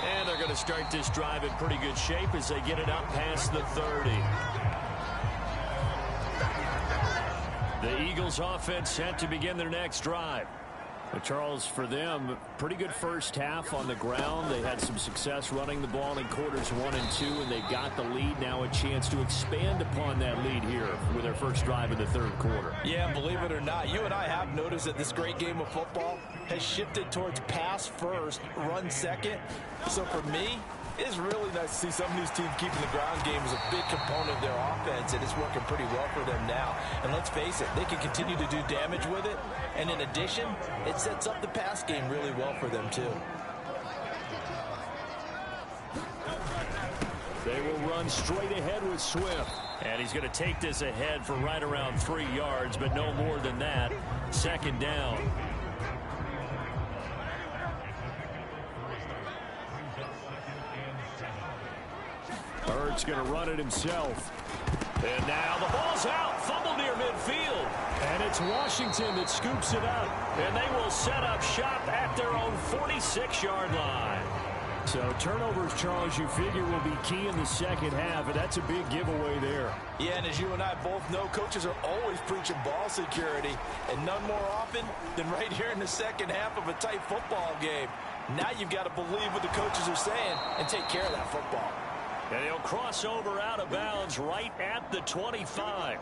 And they're going to start this drive in pretty good shape as they get it up past the 30. The Eagles offense set to begin their next drive. But Charles, for them, pretty good first half on the ground. They had some success running the ball in quarters 1 and 2, and they got the lead. Now a chance to expand upon that lead here with their first drive in the third quarter. Yeah, believe it or not, you and I have noticed that this great game of football has shifted towards pass first, run second. So for me, it's really nice to see some of these teams keeping the ground game as a big component of their offense, and it's working pretty well for them now. And let's face it, they can continue to do damage with it. And in addition, it sets up the pass game really well for them, too. They will run straight ahead with Swift. And he's going to take this ahead for right around 3 yards, but no more than that. Second down. Hurts going to run it himself. And now the ball's out. Fumble near midfield. And it's Washington that scoops it up. And they will set up shop at their own 46-yard line. So turnovers, Charles, you figure will be key in the second half, and that's a big giveaway there. Yeah, and as you and I both know, coaches are always preaching ball security, and none more often than right here in the second half of a tight football game. Now you've got to believe what the coaches are saying and take care of that football. And he'll cross over out of bounds right at the 25.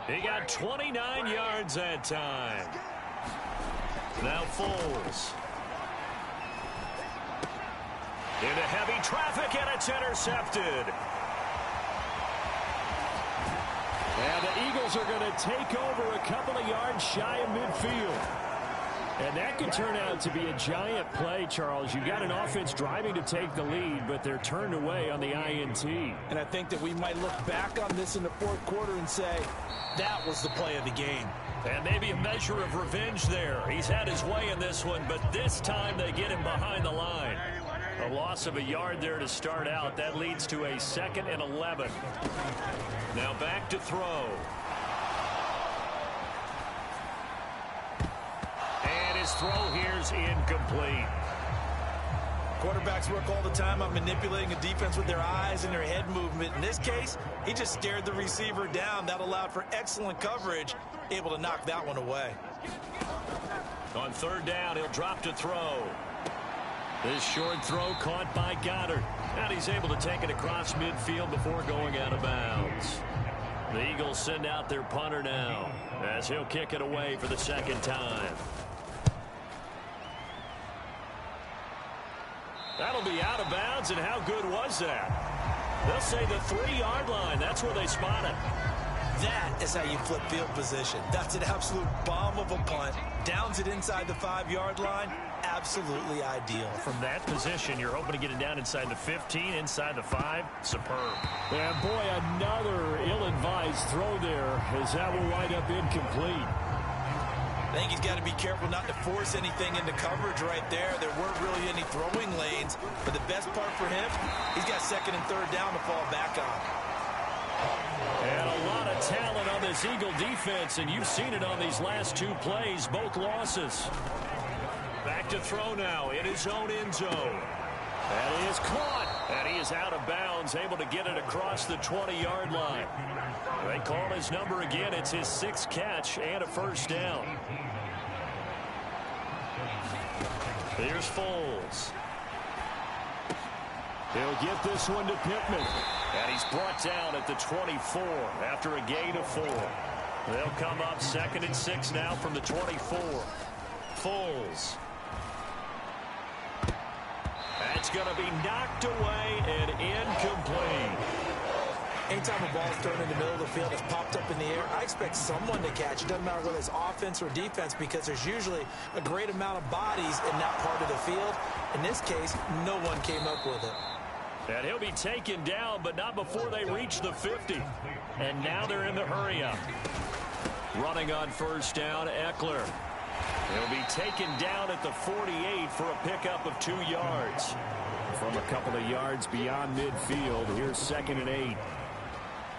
He got 29 yards that time. Now Foles. Into heavy traffic, and it's intercepted. And the Eagles are going to take over a couple of yards shy of midfield. And that could turn out to be a giant play, Charles. You've got an offense driving to take the lead, but they're turned away on the INT. And I think that we might look back on this in the fourth quarter and say, that was the play of the game. And maybe a measure of revenge there. He's had his way in this one, but this time they get him behind the line. A loss of a yard there to start out. That leads to a 2nd and 11. Now back to throw. And his throw here's incomplete. Quarterbacks work all the time on manipulating a defense with their eyes and their head movement. In this case, he just stared the receiver down. That allowed for excellent coverage, able to knock that one away. On 3rd down, he'll drop to throw. This short throw caught by Goddard. And he's able to take it across midfield before going out of bounds. The Eagles send out their punter now as he'll kick it away for the 2nd time. That'll be out of bounds, and how good was that? They'll say the 3-yard line. That's where they spot it. That is how you flip field position. That's an absolute bomb of a punt. Downs it inside the 5-yard line. Absolutely ideal. From that position, you're hoping to get it down inside the 15, inside the 5. Superb. And boy, another ill-advised throw there, as that will wind up incomplete. I think he's got to be careful not to force anything into coverage right there. There weren't really any throwing lanes. But the best part for him, he's got 2nd and 3rd down to fall back on. And a lot of talent on this Eagle defense, and you've seen it on these last 2 plays, both losses. Back to throw now in his own end zone. And he is caught. And he is out of bounds, able to get it across the 20-yard line. They call his number again. It's his 6th catch and a 1st down. Here's Foles. He'll get this one to Pittman. And he's brought down at the 24 after a gain of 4. They'll come up 2nd and 6 now from the 24. Foles. That's going to be knocked away and incomplete. Anytime a ball's thrown in the middle of the field, it's popped up in the air, I expect someone to catch. It doesn't matter whether it's offense or defense, because there's usually a great amount of bodies in that part of the field. In this case, no one came up with it. And he'll be taken down, but not before they reach the 50. And now they're in the hurry-up. Running on 1st down, Eckler. He'll be taken down at the 48 for a pickup of 2 yards. From a couple of yards beyond midfield, here's 2nd and 8.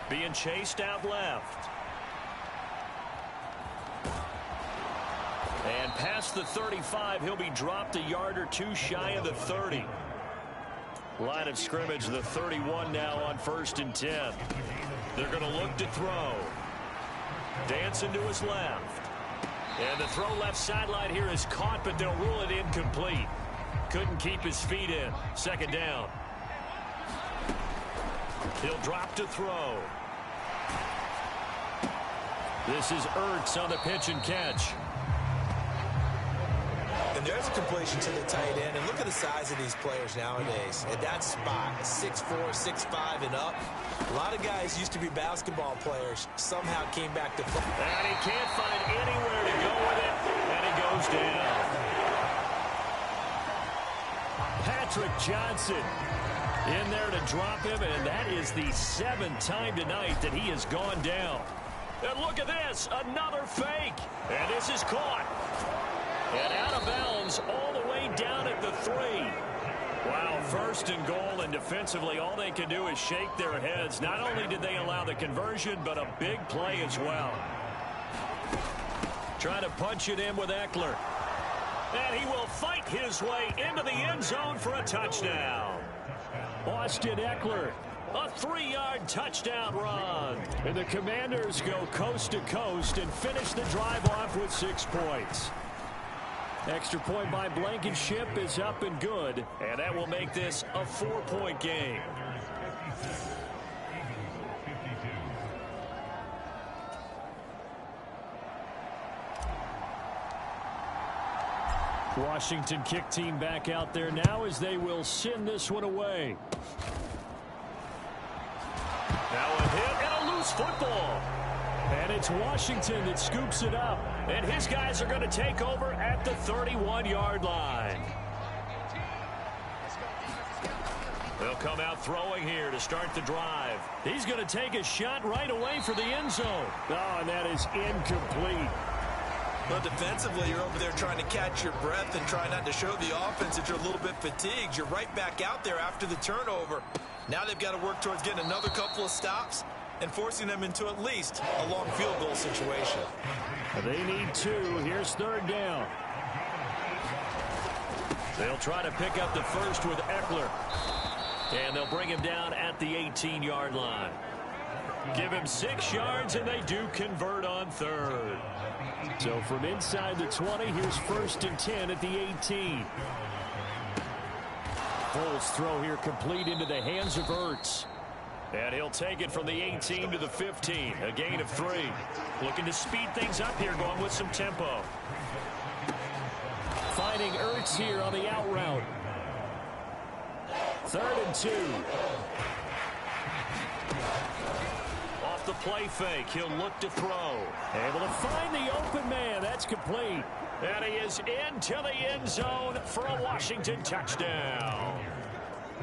Being chased out left. And past the 35, he'll be dropped a yard or 2 shy of the 30. Line of scrimmage, the 31 now on 1st and 10. They're going to look to throw. Dancing to his left. And the throw left sideline here is caught, but they'll rule it incomplete. Couldn't keep his feet in. 2nd down. He'll drop to throw. This is Ertz on the pitch and catch. And there's a completion to the tight end. And look at the size of these players nowadays. At that spot, 6'4", 6'5", and up. A lot of guys used to be basketball players. Somehow came back to football. And he can't find anywhere to go with it. And he goes down. Patrick Johnson in there to drop him. And that is the 7th time tonight that he has gone down. And look at this. Another fake. And this is caught. And out of bounds all the way down at the 3. Wow, first and goal, and defensively all they can do is shake their heads. Not only did they allow the conversion, but a big play as well. Trying to punch it in with Eckler. And he will fight his way into the end zone for a touchdown. Austin Eckler, a 3-yard touchdown run. And the Commanders go coast to coast and finish the drive off with 6 points. Extra point by Blankenship is up and good, and that will make this a 4-point game. Washington kick team back out there now as they will send this one away. Now a hit and a loose football. And it's Washington that scoops it up. And his guys are going to take over at the 31-yard line. They'll come out throwing here to start the drive. He's going to take a shot right away for the end zone. Oh, and that is incomplete. Well, defensively, you're over there trying to catch your breath and try not to show the offense that you're a little bit fatigued. You're right back out there after the turnover. Now they've got to work towards getting another couple of stops and forcing them into at least a long field goal situation. They need 2. Here's 3rd down. They'll try to pick up the first with Eckler. And they'll bring him down at the 18-yard line. Give him 6 yards, and they do convert on 3rd. So from inside the 20, here's 1st and 10 at the 18. Foles throw here complete into the hands of Ertz. And he'll take it from the 18 to the 15. A gain of 3. Looking to speed things up here, going with some tempo. Finding Ertz here on the out route. 3rd and 2. Off the play fake, he'll look to throw. Able to find the open man. That's complete. And he is into the end zone for a Washington touchdown.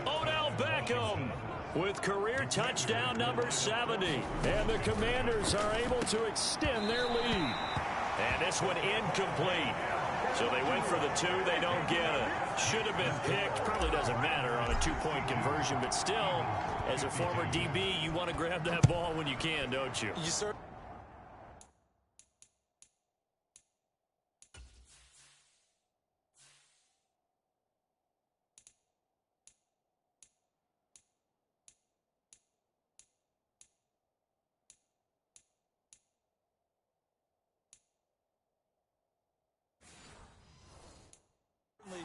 Odell Beckham with career touchdown number 70. And the Commanders are able to extend their lead. And this one incomplete. So they went for the 2. They don't get it. Should have been picked. Probably doesn't matter on a 2-point conversion. But still, as a former DB, you want to grab that ball when you can, don't you? Yes, sir.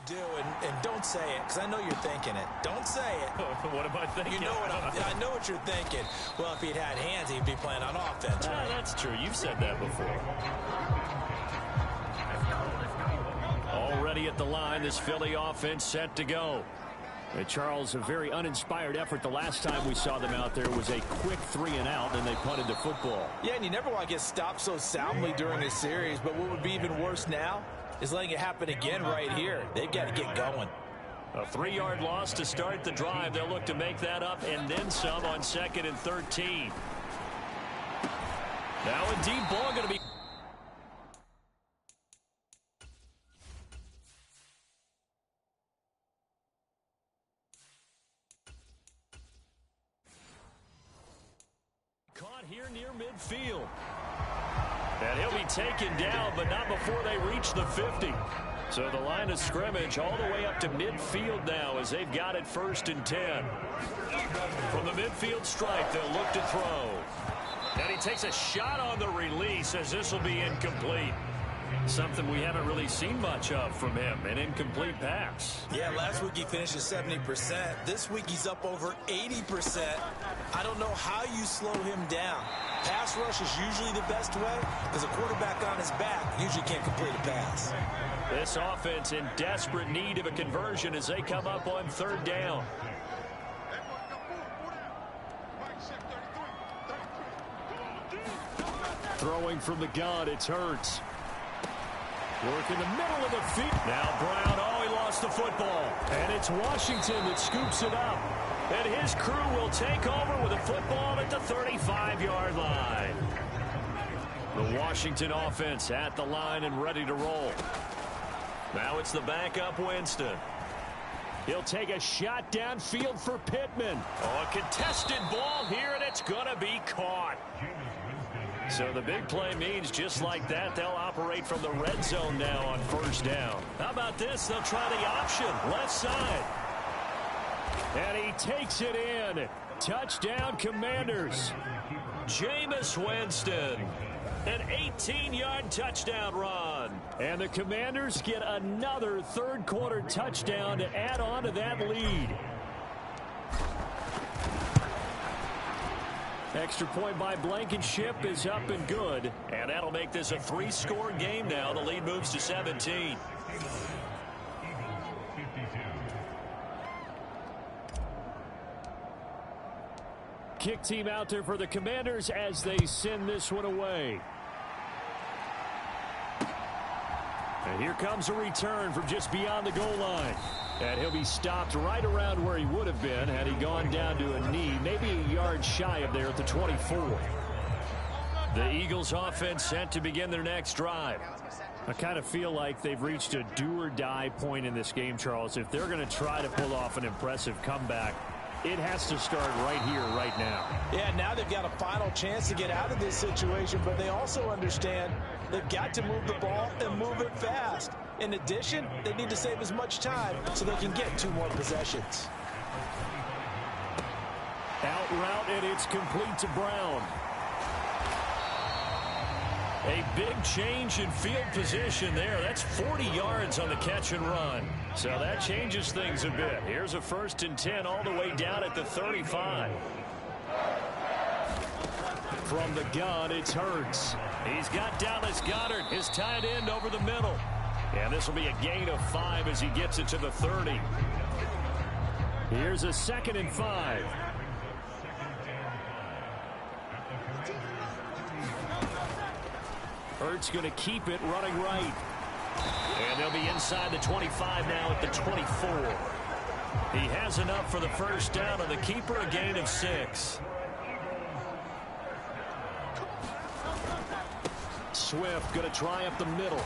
Do and don't say it, because I know you're thinking it. Don't say it. What am I thinking? You know what I know what you're thinking. Well, if he'd had hands, he'd be playing on offense. Right? That's true. You've said that before. Already at the line, this Philly offense set to go. And Charles, a very uninspired effort the last time we saw them out there was a quick 3 and out, and they punted the football. Yeah, and you never want to get stopped so soundly during this series, but what would be even worse now is letting it happen again right here. They've got to get going. A 3-yard loss to start the drive. They'll look to make that up and then some on 2nd and 13. Now a deep ball going to be... Caught here near midfield. And he'll be taken down, but not before they reach the 50. So the line of scrimmage all the way up to midfield now as they've got it 1st and 10. From the midfield stripe, they'll look to throw. And he takes a shot on the release as this will be incomplete. Something we haven't really seen much of from him, an incomplete pass. Yeah, last week he finished at 70%. This week he's up over 80%. I don't know how you slow him down. Pass rush is usually the best way because a quarterback on his back usually can't complete a pass. This offense in desperate need of a conversion as they come up on 3rd down. Throwing from the gun, it's Hurts. Work in the middle of the field. Now Brown, oh, he lost the football. And it's Washington that scoops it up. And his crew will take over with a football at the 35-yard line. The Washington offense at the line and ready to roll. Now it's the backup Winston. He'll take a shot downfield for Pittman. Oh, a contested ball here, and it's going to be caught. So the big play means just like that, they'll operate from the red zone now on first down. How about this? They'll try the option, left side. And he takes it in. Touchdown, Commanders. Jameis Winston. An 18-yard touchdown run. And the Commanders get another third-quarter touchdown to add on to that lead. Extra point by Blankenship is up and good. And that'll make this a 3-score game now. The lead moves to 17. Kick team out there for the Commanders as they send this one away. And here comes a return from just beyond the goal line. And he'll be stopped right around where he would have been had he gone down to a knee, maybe a yard shy of there at the 24. The Eagles offense set to begin their next drive. I kind of feel like they've reached a do-or-die point in this game, Charles. If they're going to try to pull off an impressive comeback, it has to start right here, right now. Yeah, now they've got a final chance to get out of this situation, but they also understand they've got to move the ball and move it fast. In addition, they need to save as much time so they can get 2 more possessions. Out route, and it's complete to Brown. A big change in field position there. That's 40 yards on the catch and run. So that changes things a bit. Here's a 1st and 10 all the way down at the 35. From the gun, it's Hurts. He's got Dallas Goedert, his tight end, over the middle. And this will be a gain of 5 as he gets it to the 30. Here's a 2nd and 5. Hurts going to keep it running right. And they'll be inside the 25 now at the 24. He has enough for the first down, and the keeper a gain of 6. Swift going to try up the middle.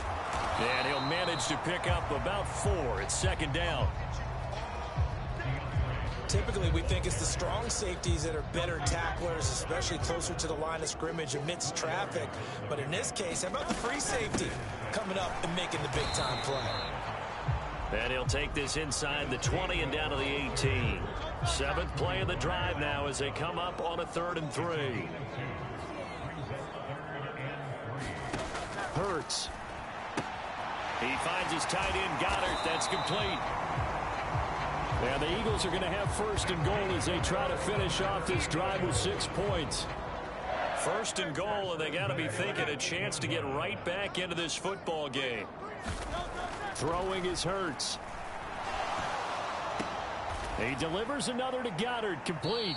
And he'll manage to pick up about 4. It's 2nd down. Typically, we think it's the strong safeties that are better tacklers, especially closer to the line of scrimmage amidst traffic. But in this case, how about the free safety coming up and making the big-time play? And he'll take this inside the 20 and down to the 18. 7th play of the drive now as they come up on a 3rd and 3. Hurts. He finds his tight end, Goddard. That's complete. And the Eagles are going to have 1st and goal as they try to finish off this drive with 6 points. 1st and goal, and they got to be thinking a chance to get right back into this football game. Throwing is Hurts. He delivers another to Goddard, complete.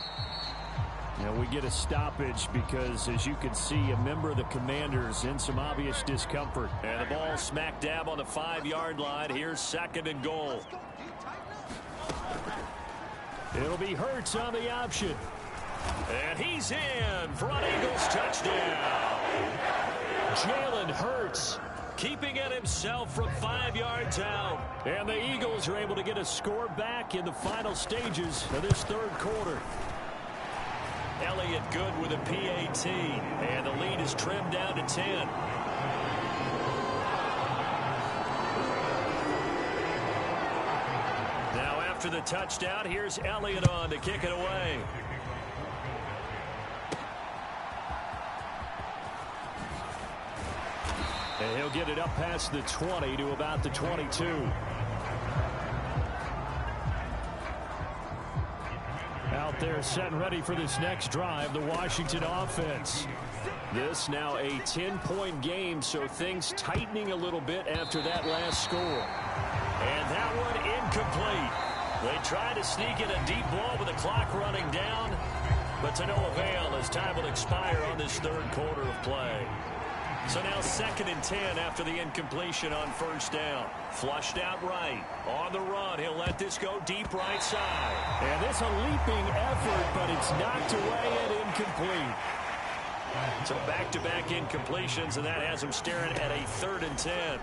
Now we get a stoppage because, as you can see, a member of the Commanders in some obvious discomfort. And the ball smack dab on the 5-yard line. Here's 2nd and goal. It'll be Hurts on the option. And he's in for an Eagles touchdown. Jalen Hurts keeping it himself from 5 yards out. And the Eagles are able to get a score back in the final stages of this 3rd quarter. Elliott good with a PAT. And the lead is trimmed down to 10. After the touchdown, here's Elliott on to kick it away. And he'll get it up past the 20 to about the 22. Out there set and ready for this next drive, the Washington offense. This now a 10-point game, so things tightening a little bit after that last score. And that one incomplete. They try to sneak in a deep ball with the clock running down, but to no avail as time will expire on this 3rd quarter of play. So now 2nd and 10 after the incompletion on 1st down. Flushed out right. On the run, he'll let this go deep right side. And this a leaping effort, but it's knocked away and incomplete. So back-to-back incompletions, and that has him staring at a 3rd and 10.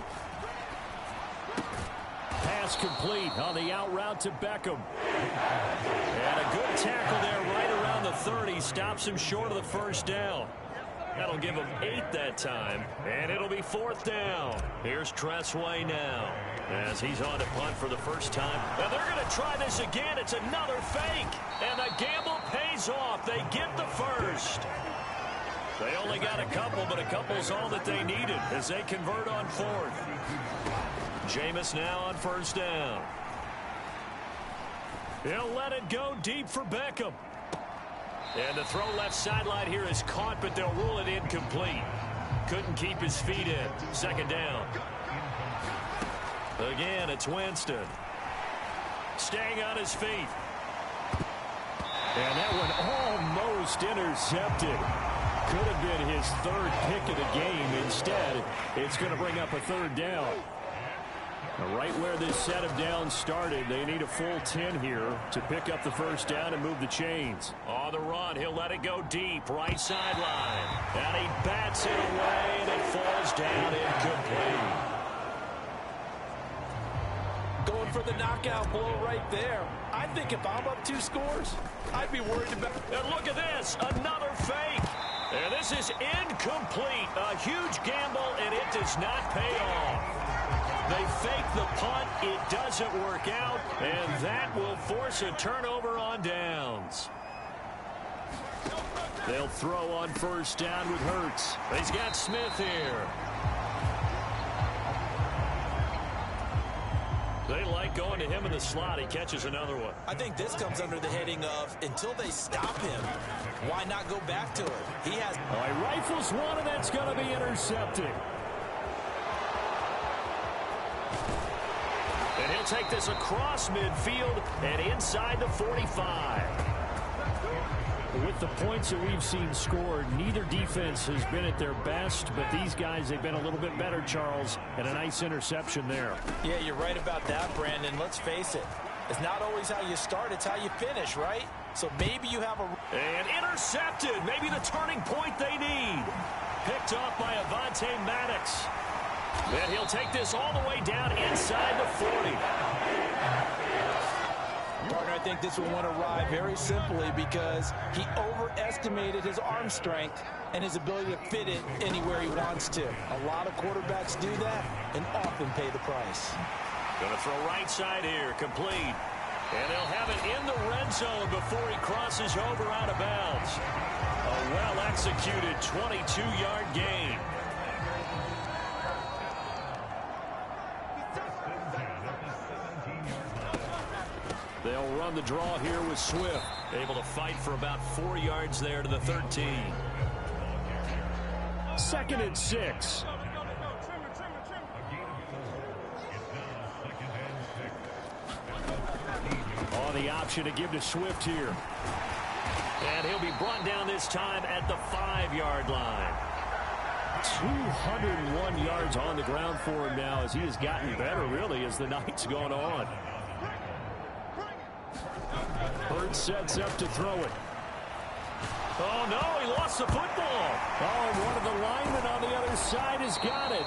Pass pass complete on the out route to Beckham. And a good tackle there right around the 30. Stops him short of the first down. That'll give him 8 that time. And it'll be 4th down. Here's Tressway now as he's on to punt for the first time. And they're going to try this again. It's another fake. And the gamble pays off. They get the first. They only got a couple, but a couple's all that they needed as they convert on 4th. Jameis now on 1st down. He'll let it go deep for Beckham. And the throw left sideline here is caught, but they'll rule it incomplete. Couldn't keep his feet in. 2nd down. Again, it's Winston. Staying on his feet. And that one almost intercepted. Could have been his 3rd pick of the game. Instead, it's going to bring up a 3rd down. Right where this set of downs started, they need a full 10 here to pick up the first down and move the chains. On the run, he'll let it go deep, right sideline. And he bats it away, and it falls down incomplete. Going for the knockout blow right there. I think if I'm up 2 scores, I'd be worried about... And look at this, another fake. And this is incomplete. A huge gamble, and it does not pay off. They fake the punt. It doesn't work out, and that will force a turnover on downs. They'll throw on 1st down with Hurts. He's got Smith here. They like going to him in the slot. He catches another one. I think this comes under the heading of until they stop him, why not go back to it? He has... All right, rifles one, and that's going to be intercepted. And he'll take this across midfield and inside the 45. With the points that we've seen scored, neither defense has been at their best, but these guys, they've been a little bit better, Charles, and a nice interception there. Yeah, you're right about that, Brandon. Let's face it. It's not always how you start, it's how you finish, right? So maybe you have a... And intercepted. Maybe the turning point they need. Picked off by Avonte Maddox. And he'll take this all the way down inside the 40. Partner, I think this will want to ride very simply because he overestimated his arm strength and his ability to fit it anywhere he wants to. A lot of quarterbacks do that and often pay the price. Going to throw right side here, complete. And they'll have it in the red zone before he crosses over out of bounds. A well-executed 22-yard gain. They'll run the draw here with Swift. Able to fight for about 4 yards there to the 13. 2nd and 6. On the option to give to Swift here. And he'll be brought down this time at the 5-yard line. 201 yards on the ground for him now as he has gotten better, really, as the night's gone on. Hurts sets up to throw it. Oh, no, he lost the football. Oh, and one of the linemen on the other side has got it.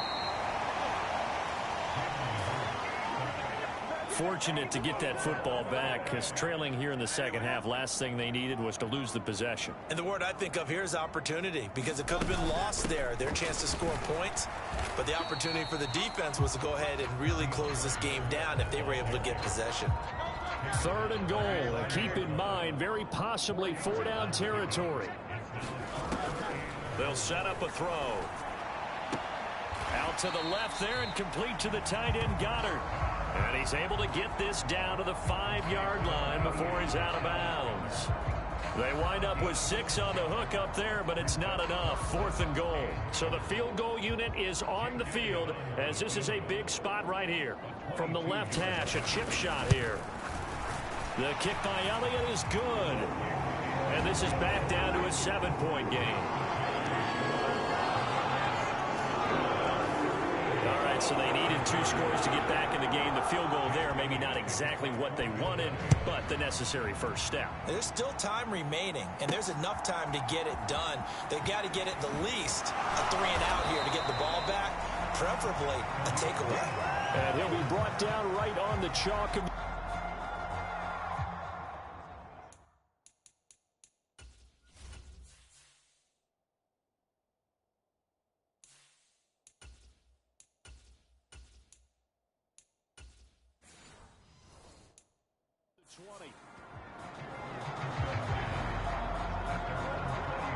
Fortunate to get that football back because trailing here in the second half, last thing they needed was to lose the possession. And the word I think of here is opportunity because it could have been lost there, their chance to score points. But the opportunity for the defense was to go ahead and really close this game down if they were able to get possession. 3rd and goal. And keep in mind, very possibly 4-down territory. They'll set up a throw. Out to the left there and complete to the tight end Goddard. And he's able to get this down to the 5-yard line before he's out of bounds. They wind up with 6 on the hook up there, but it's not enough. 4th and goal. So the field goal unit is on the field as this is a big spot right here. From the left hash, a chip shot here. The kick by Elliott is good. And this is back down to a 7-point game. All right, so they needed 2 scores to get back in the game. The field goal there, maybe not exactly what they wanted, but the necessary first step. There's still time remaining, and there's enough time to get it done. They've got to get it the least a 3-and-out here to get the ball back, preferably a takeaway. And he'll be brought down right on the chalk.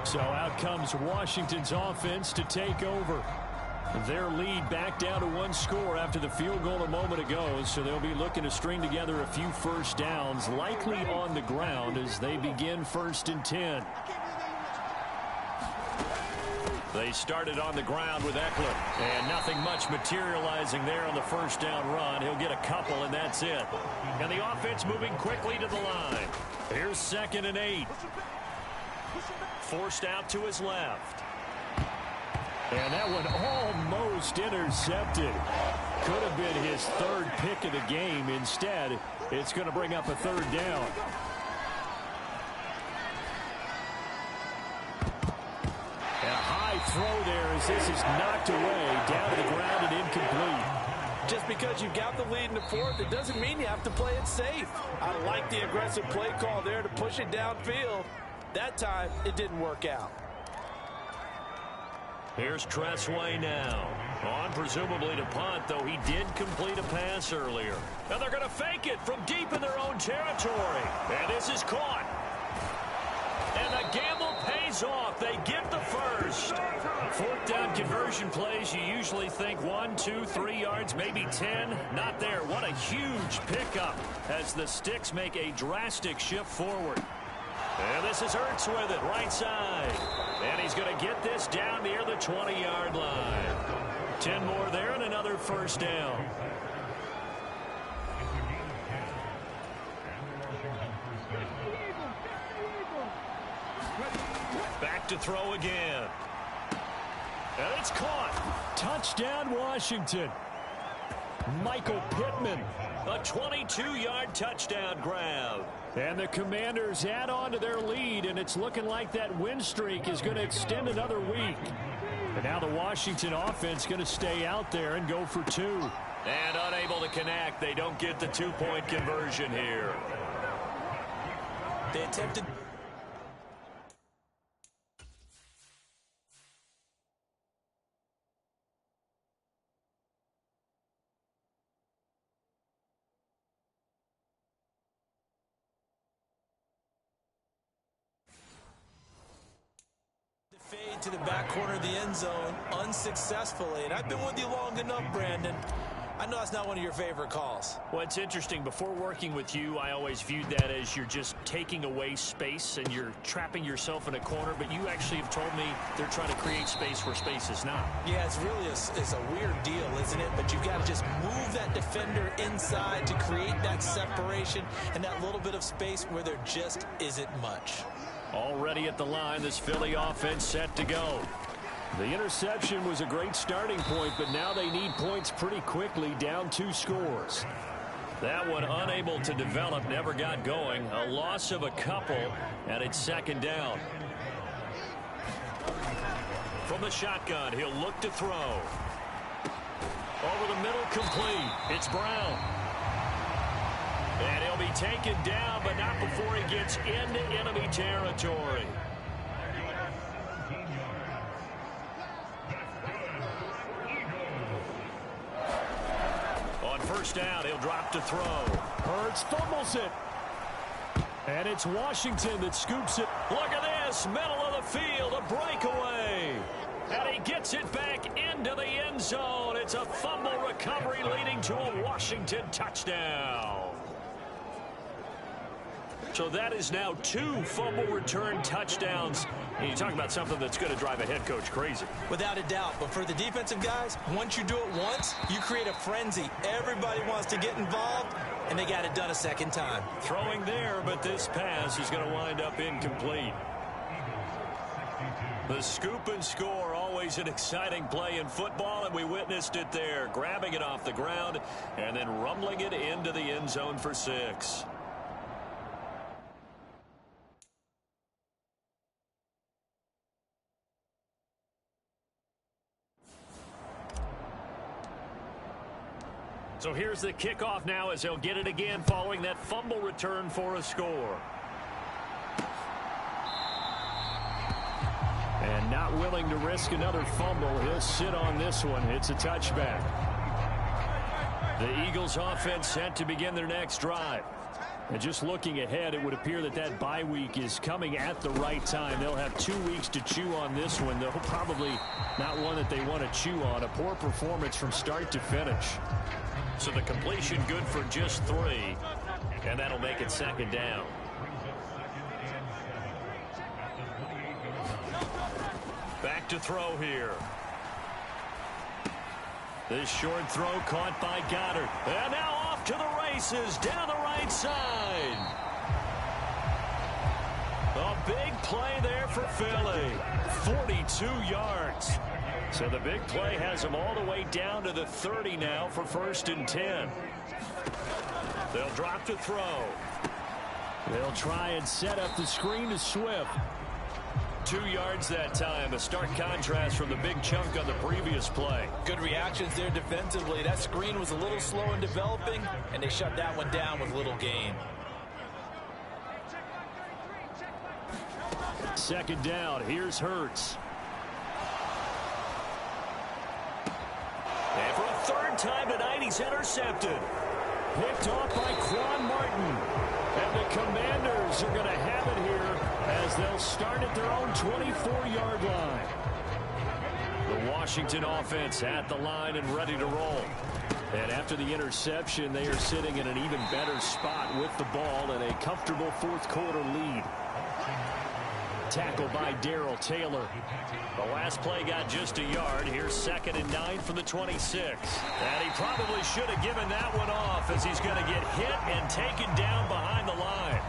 So out comes Washington's offense to take over. Their lead back down to one score after the field goal a moment ago, so they'll be looking to string together a few first downs, likely on the ground as they begin 1st and 10. They started on the ground with Eckler, and nothing much materializing there on the first down run. He'll get a couple, and that's it. And the offense moving quickly to the line. Here's 2nd and 8. Forced out to his left. And that one almost intercepted. Could have been his 3rd pick of the game. Instead, it's going to bring up a 3rd down. And a high throw there as this is knocked away, down to the ground and incomplete. Just because you've got the lead in the 4th, it doesn't mean you have to play it safe. I like the aggressive play call there to push it downfield. That time, it didn't work out. Here's Tressway now. On presumably to punt, though he did complete a pass earlier. Now they're going to fake it from deep in their own territory. And this is caught. And the gamble pays off. They get the first. 4th down conversion plays, you usually think 1, 2, 3 yards, maybe 10. Not there. What a huge pickup as the Sticks make a drastic shift forward. And this is Hurts with it, right side. And he's going to get this down near the 20-yard line. 10 more there and another first down. Back to throw again. And it's caught. Touchdown, Washington. Michael Pittman. A 22-yard touchdown grab. And the Commanders add on to their lead, and it's looking like that win streak is going to extend another week. And now the Washington offense going to stay out there and go for 2. And unable to connect. They don't get the 2-point conversion here. They attempted. Fade to the back corner of the end zone unsuccessfully. And I've been with you long enough, Brandon. I know that's not one of your favorite calls. Well, it's interesting. Before working with you, I always viewed that as you're just taking away space and you're trapping yourself in a corner. But you actually have told me they're trying to create space where space is not. Yeah, it's really a weird deal, isn't it? But you've got to just move that defender inside to create that separation and that little bit of space where there just isn't much. Already at the line, this Philly offense set to go. The interception was a great starting point, but now they need points pretty quickly, down 2 scores. That one unable to develop, never got going. A loss of a couple, and it's 2nd down. From the shotgun, he'll look to throw. Over the middle, complete. It's Brown. And he'll be taken down, but not before he gets into enemy territory. On 1st down, he'll drop to throw. Hurts fumbles it. And it's Washington that scoops it. Look at this, middle of the field, a breakaway. And he gets it back into the end zone. It's a fumble recovery leading to a Washington touchdown. So that is now 2 fumble return touchdowns. And you talk about something that's going to drive a head coach crazy. Without a doubt. But for the defensive guys, once you do it once, you create a frenzy. Everybody wants to get involved, and they got it done a 2nd time. Throwing there, but this pass is going to wind up incomplete. The scoop and score, always an exciting play in football, and we witnessed it there. Grabbing it off the ground and then rumbling it into the end zone for 6. So here's the kickoff now as he'll get it again following that fumble return for a score. And not willing to risk another fumble. He'll sit on this one. It's a touchback. The Eagles offense set to begin their next drive. And just looking ahead, it would appear that that bye week is coming at the right time. They'll have 2 weeks to chew on this one, though probably not one that they want to chew on. A poor performance from start to finish. So the completion good for just 3, and that'll make it second down. Back to throw here. This short throw caught by Goddard. And now off to the races down the right side. A big play there for Philly. 42 yards. So the big play has them all the way down to the 30 now for 1st and 10. They'll drop to throw. They'll try and set up the screen to Swift. 2 yards that time. A stark contrast from the big chunk on the previous play. Good reactions there defensively. That screen was a little slow in developing, and they shut that one down with little gain. Second down. Here's Hurts. And for a 3rd time tonight, he's intercepted. Picked off by Quan Martin. And the Commanders are going to have it here as they'll start at their own 24-yard line. The Washington offense at the line and ready to roll. And after the interception, they are sitting in an even better spot with the ball and a comfortable 4th quarter lead. Tackled by Darrell Taylor. The last play got just a yard. Here's 2nd and 9 from the 26. And he probably should have given that one off as he's going to get hit and taken down behind the line.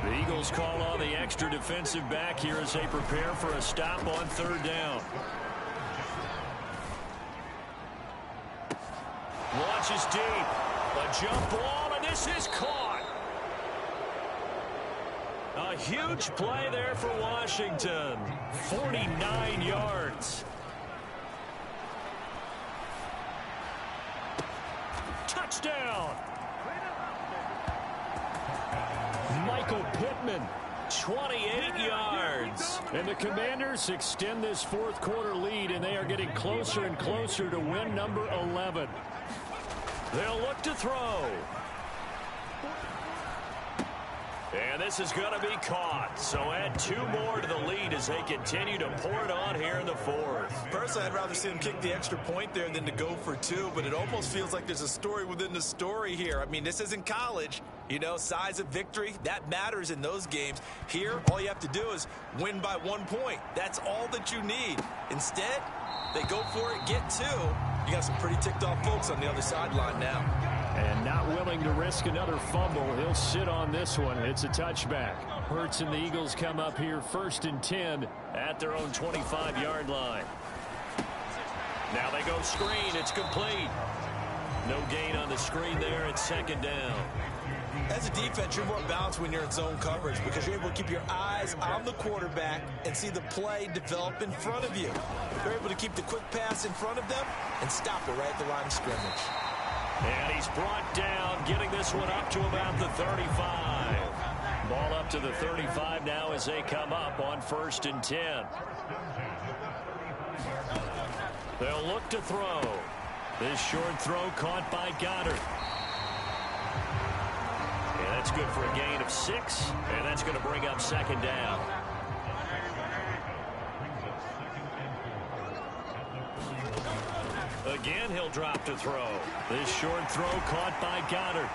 The Eagles call on the extra defensive back here as they prepare for a stop on 3rd down. Launches deep. A jump ball, and this is caught. A huge play there for Washington. 49 yards. Touchdown. Michael Pittman, 28 yards. And the Commanders extend this 4th quarter lead, and they are getting closer and closer to win number 11. They'll look to throw. And this is going to be caught. So add 2 more to the lead as they continue to pour it on here in the 4th. Personally, I'd rather see them kick the extra point there than to go for 2, but it almost feels like there's a story within the story here. I mean, this isn't college. You know, size of victory, that matters in those games. Here, all you have to do is win by 1 point. That's all that you need. Instead, they go for it, get 2. You got some pretty ticked off folks on the other sideline now. And not willing to risk another fumble. He'll sit on this one. It's a touchback. Hurts and the Eagles come up here 1st and 10 at their own 25-yard line. Now they go screen. It's complete. No gain on the screen there. It's 2nd down. As a defense, you're more balanced when you're in zone coverage because you're able to keep your eyes on the quarterback and see the play develop in front of you. You're able to keep the quick pass in front of them and stop it right at the line of scrimmage. And he's brought down, getting this one up to about the 35. Ball up to the 35 now as they come up on 1st and 10. They'll look to throw. This short throw caught by Goddard. And that's good for a gain of 6, and that's going to bring up 2nd down. Again, he'll drop to throw. This short throw caught by Goddard.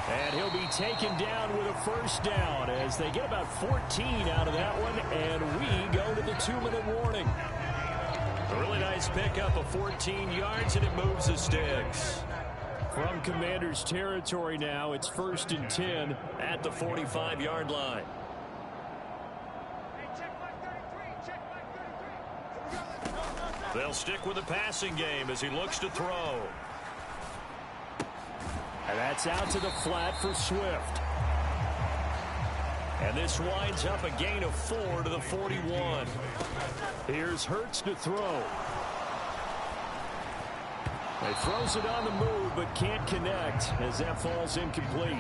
And he'll be taken down with a 1st down as they get about 14 out of that one, and we go to the 2-minute warning. A really nice pickup of 14 yards, and it moves the sticks. From Commanders territory now, it's 1st and 10 at the 45-yard line. They'll stick with the passing game as he looks to throw. And that's out to the flat for Swift. And this winds up a gain of 4 to the 41. Here's Hurts to throw. He throws it on the move, but can't connect as that falls incomplete.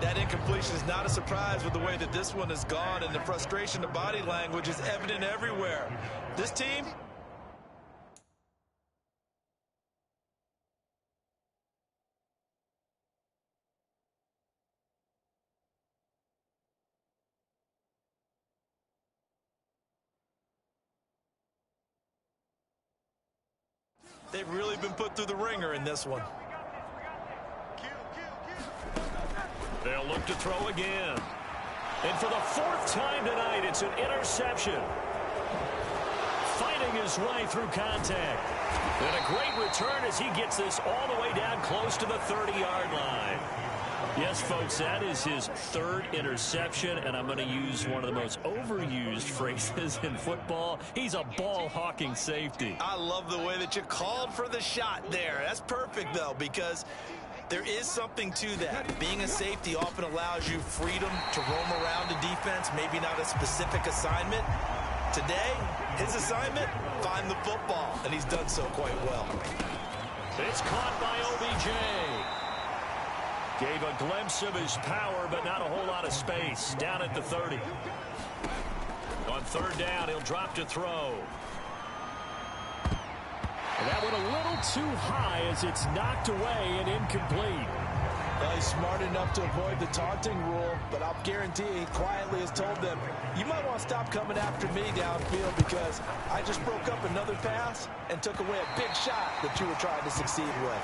That incompletion is not a surprise with the way that this one has gone, and the frustration, the body language is evident everywhere. This team, they've really been put through the ringer in this one. They'll look to throw again. And for the fourth time tonight, it's an interception. Fighting his way through contact. And a great return as he gets this all the way down close to the 30-yard line. Yes, folks, that is his third interception, and I'm going to use one of the most overused phrases in football. He's a ball-hawking safety. I love the way that you called for the shot there. That's perfect, though, because there is something to that. Being a safety often allows you freedom to roam around the defense, maybe not a specific assignment. Today, his assignment, find the football, and he's done so quite well. It's caught by OBJ. Gave a glimpse of his power, but not a whole lot of space. Down at the 30. On third down, he'll drop to throw. And that went a little too high as it's knocked away and incomplete. Well, he's smart enough to avoid the taunting rule, but I'll guarantee he quietly has told them, you might want to stop coming after me downfield because I just broke up another pass and took away a big shot that you were trying to succeed with.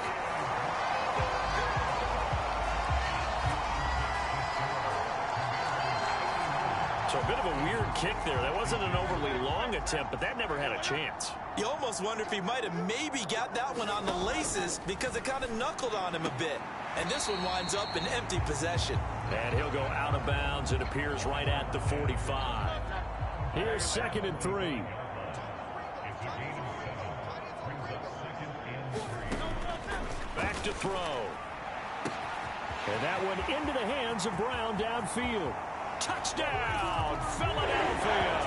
So a bit of a weird kick there. That wasn't an overly long attempt, but that never had a chance. You almost wonder if he might have maybe got that one on the laces because it kind of knuckled on him a bit. And this one winds up in empty possession. And he'll go out of bounds. It appears right at the 45. Here's 2nd and 3. Back to throw. And that one into the hands of Brown downfield. Touchdown, Philadelphia.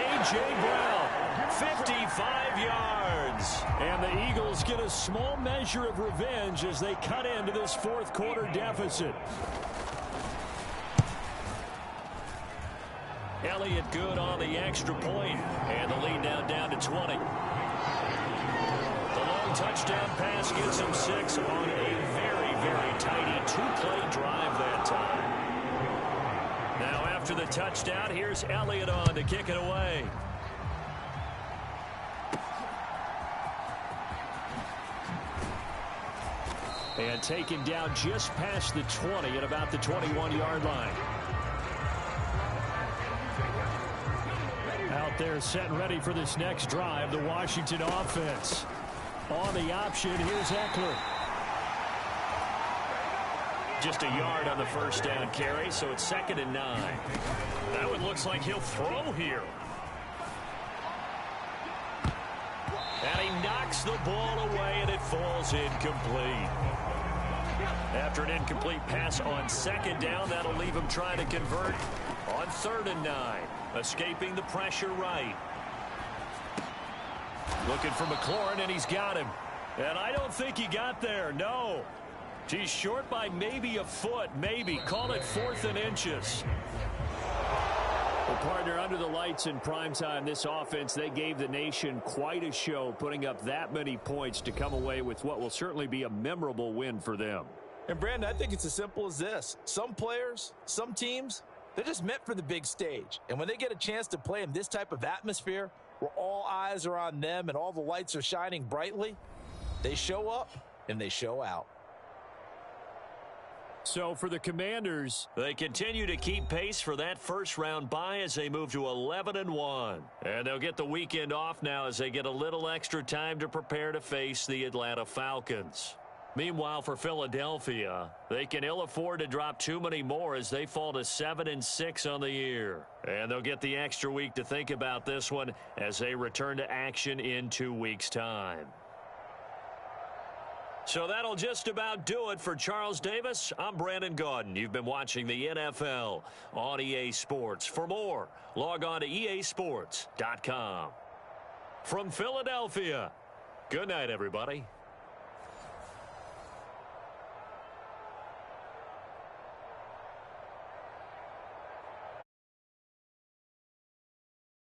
A.J. Brown, 55 yards. And the Eagles get a small measure of revenge as they cut into this fourth quarter deficit. Elliott good on the extra point. And the lead now down to 20. The long touchdown pass gets him 6 on a very, very tidy two-play drive that time. Now after the touchdown, here's Elliott on to kick it away. And taken down just past the 20 at about the 21-yard line. Out there set and ready for this next drive, the Washington offense. On the option, here's Eckler. Just a yard on the first down carry, so it's 2nd and 9. That one looks like he'll throw here. And he knocks the ball away, and it falls incomplete. After an incomplete pass on 2nd down, that'll leave him trying to convert on 3rd and 9. Escaping the pressure right. Looking for McLaurin, and he's got him. And I don't think he got there, no. He's short by maybe a foot, maybe. Call it 4th and inches. Well, partner, under the lights in primetime, this offense, they gave the nation quite a show, putting up that many points to come away with what will certainly be a memorable win for them. And, Brandon, I think it's as simple as this. Some players, some teams, they're just meant for the big stage. And when they get a chance to play in this type of atmosphere, where all eyes are on them and all the lights are shining brightly, they show up and they show out. So for the Commanders, they continue to keep pace for that first-round bye as they move to 11-1. And they'll get the weekend off now as they get a little extra time to prepare to face the Atlanta Falcons. Meanwhile, for Philadelphia, they can ill afford to drop too many more as they fall to 7-6 on the year. And they'll get the extra week to think about this one as they return to action in 2 weeks' time. So that'll just about do it for Charles Davis. I'm Brandon Gaudin. You've been watching the NFL on EA Sports. For more, log on to easports.com. From Philadelphia, good night, everybody.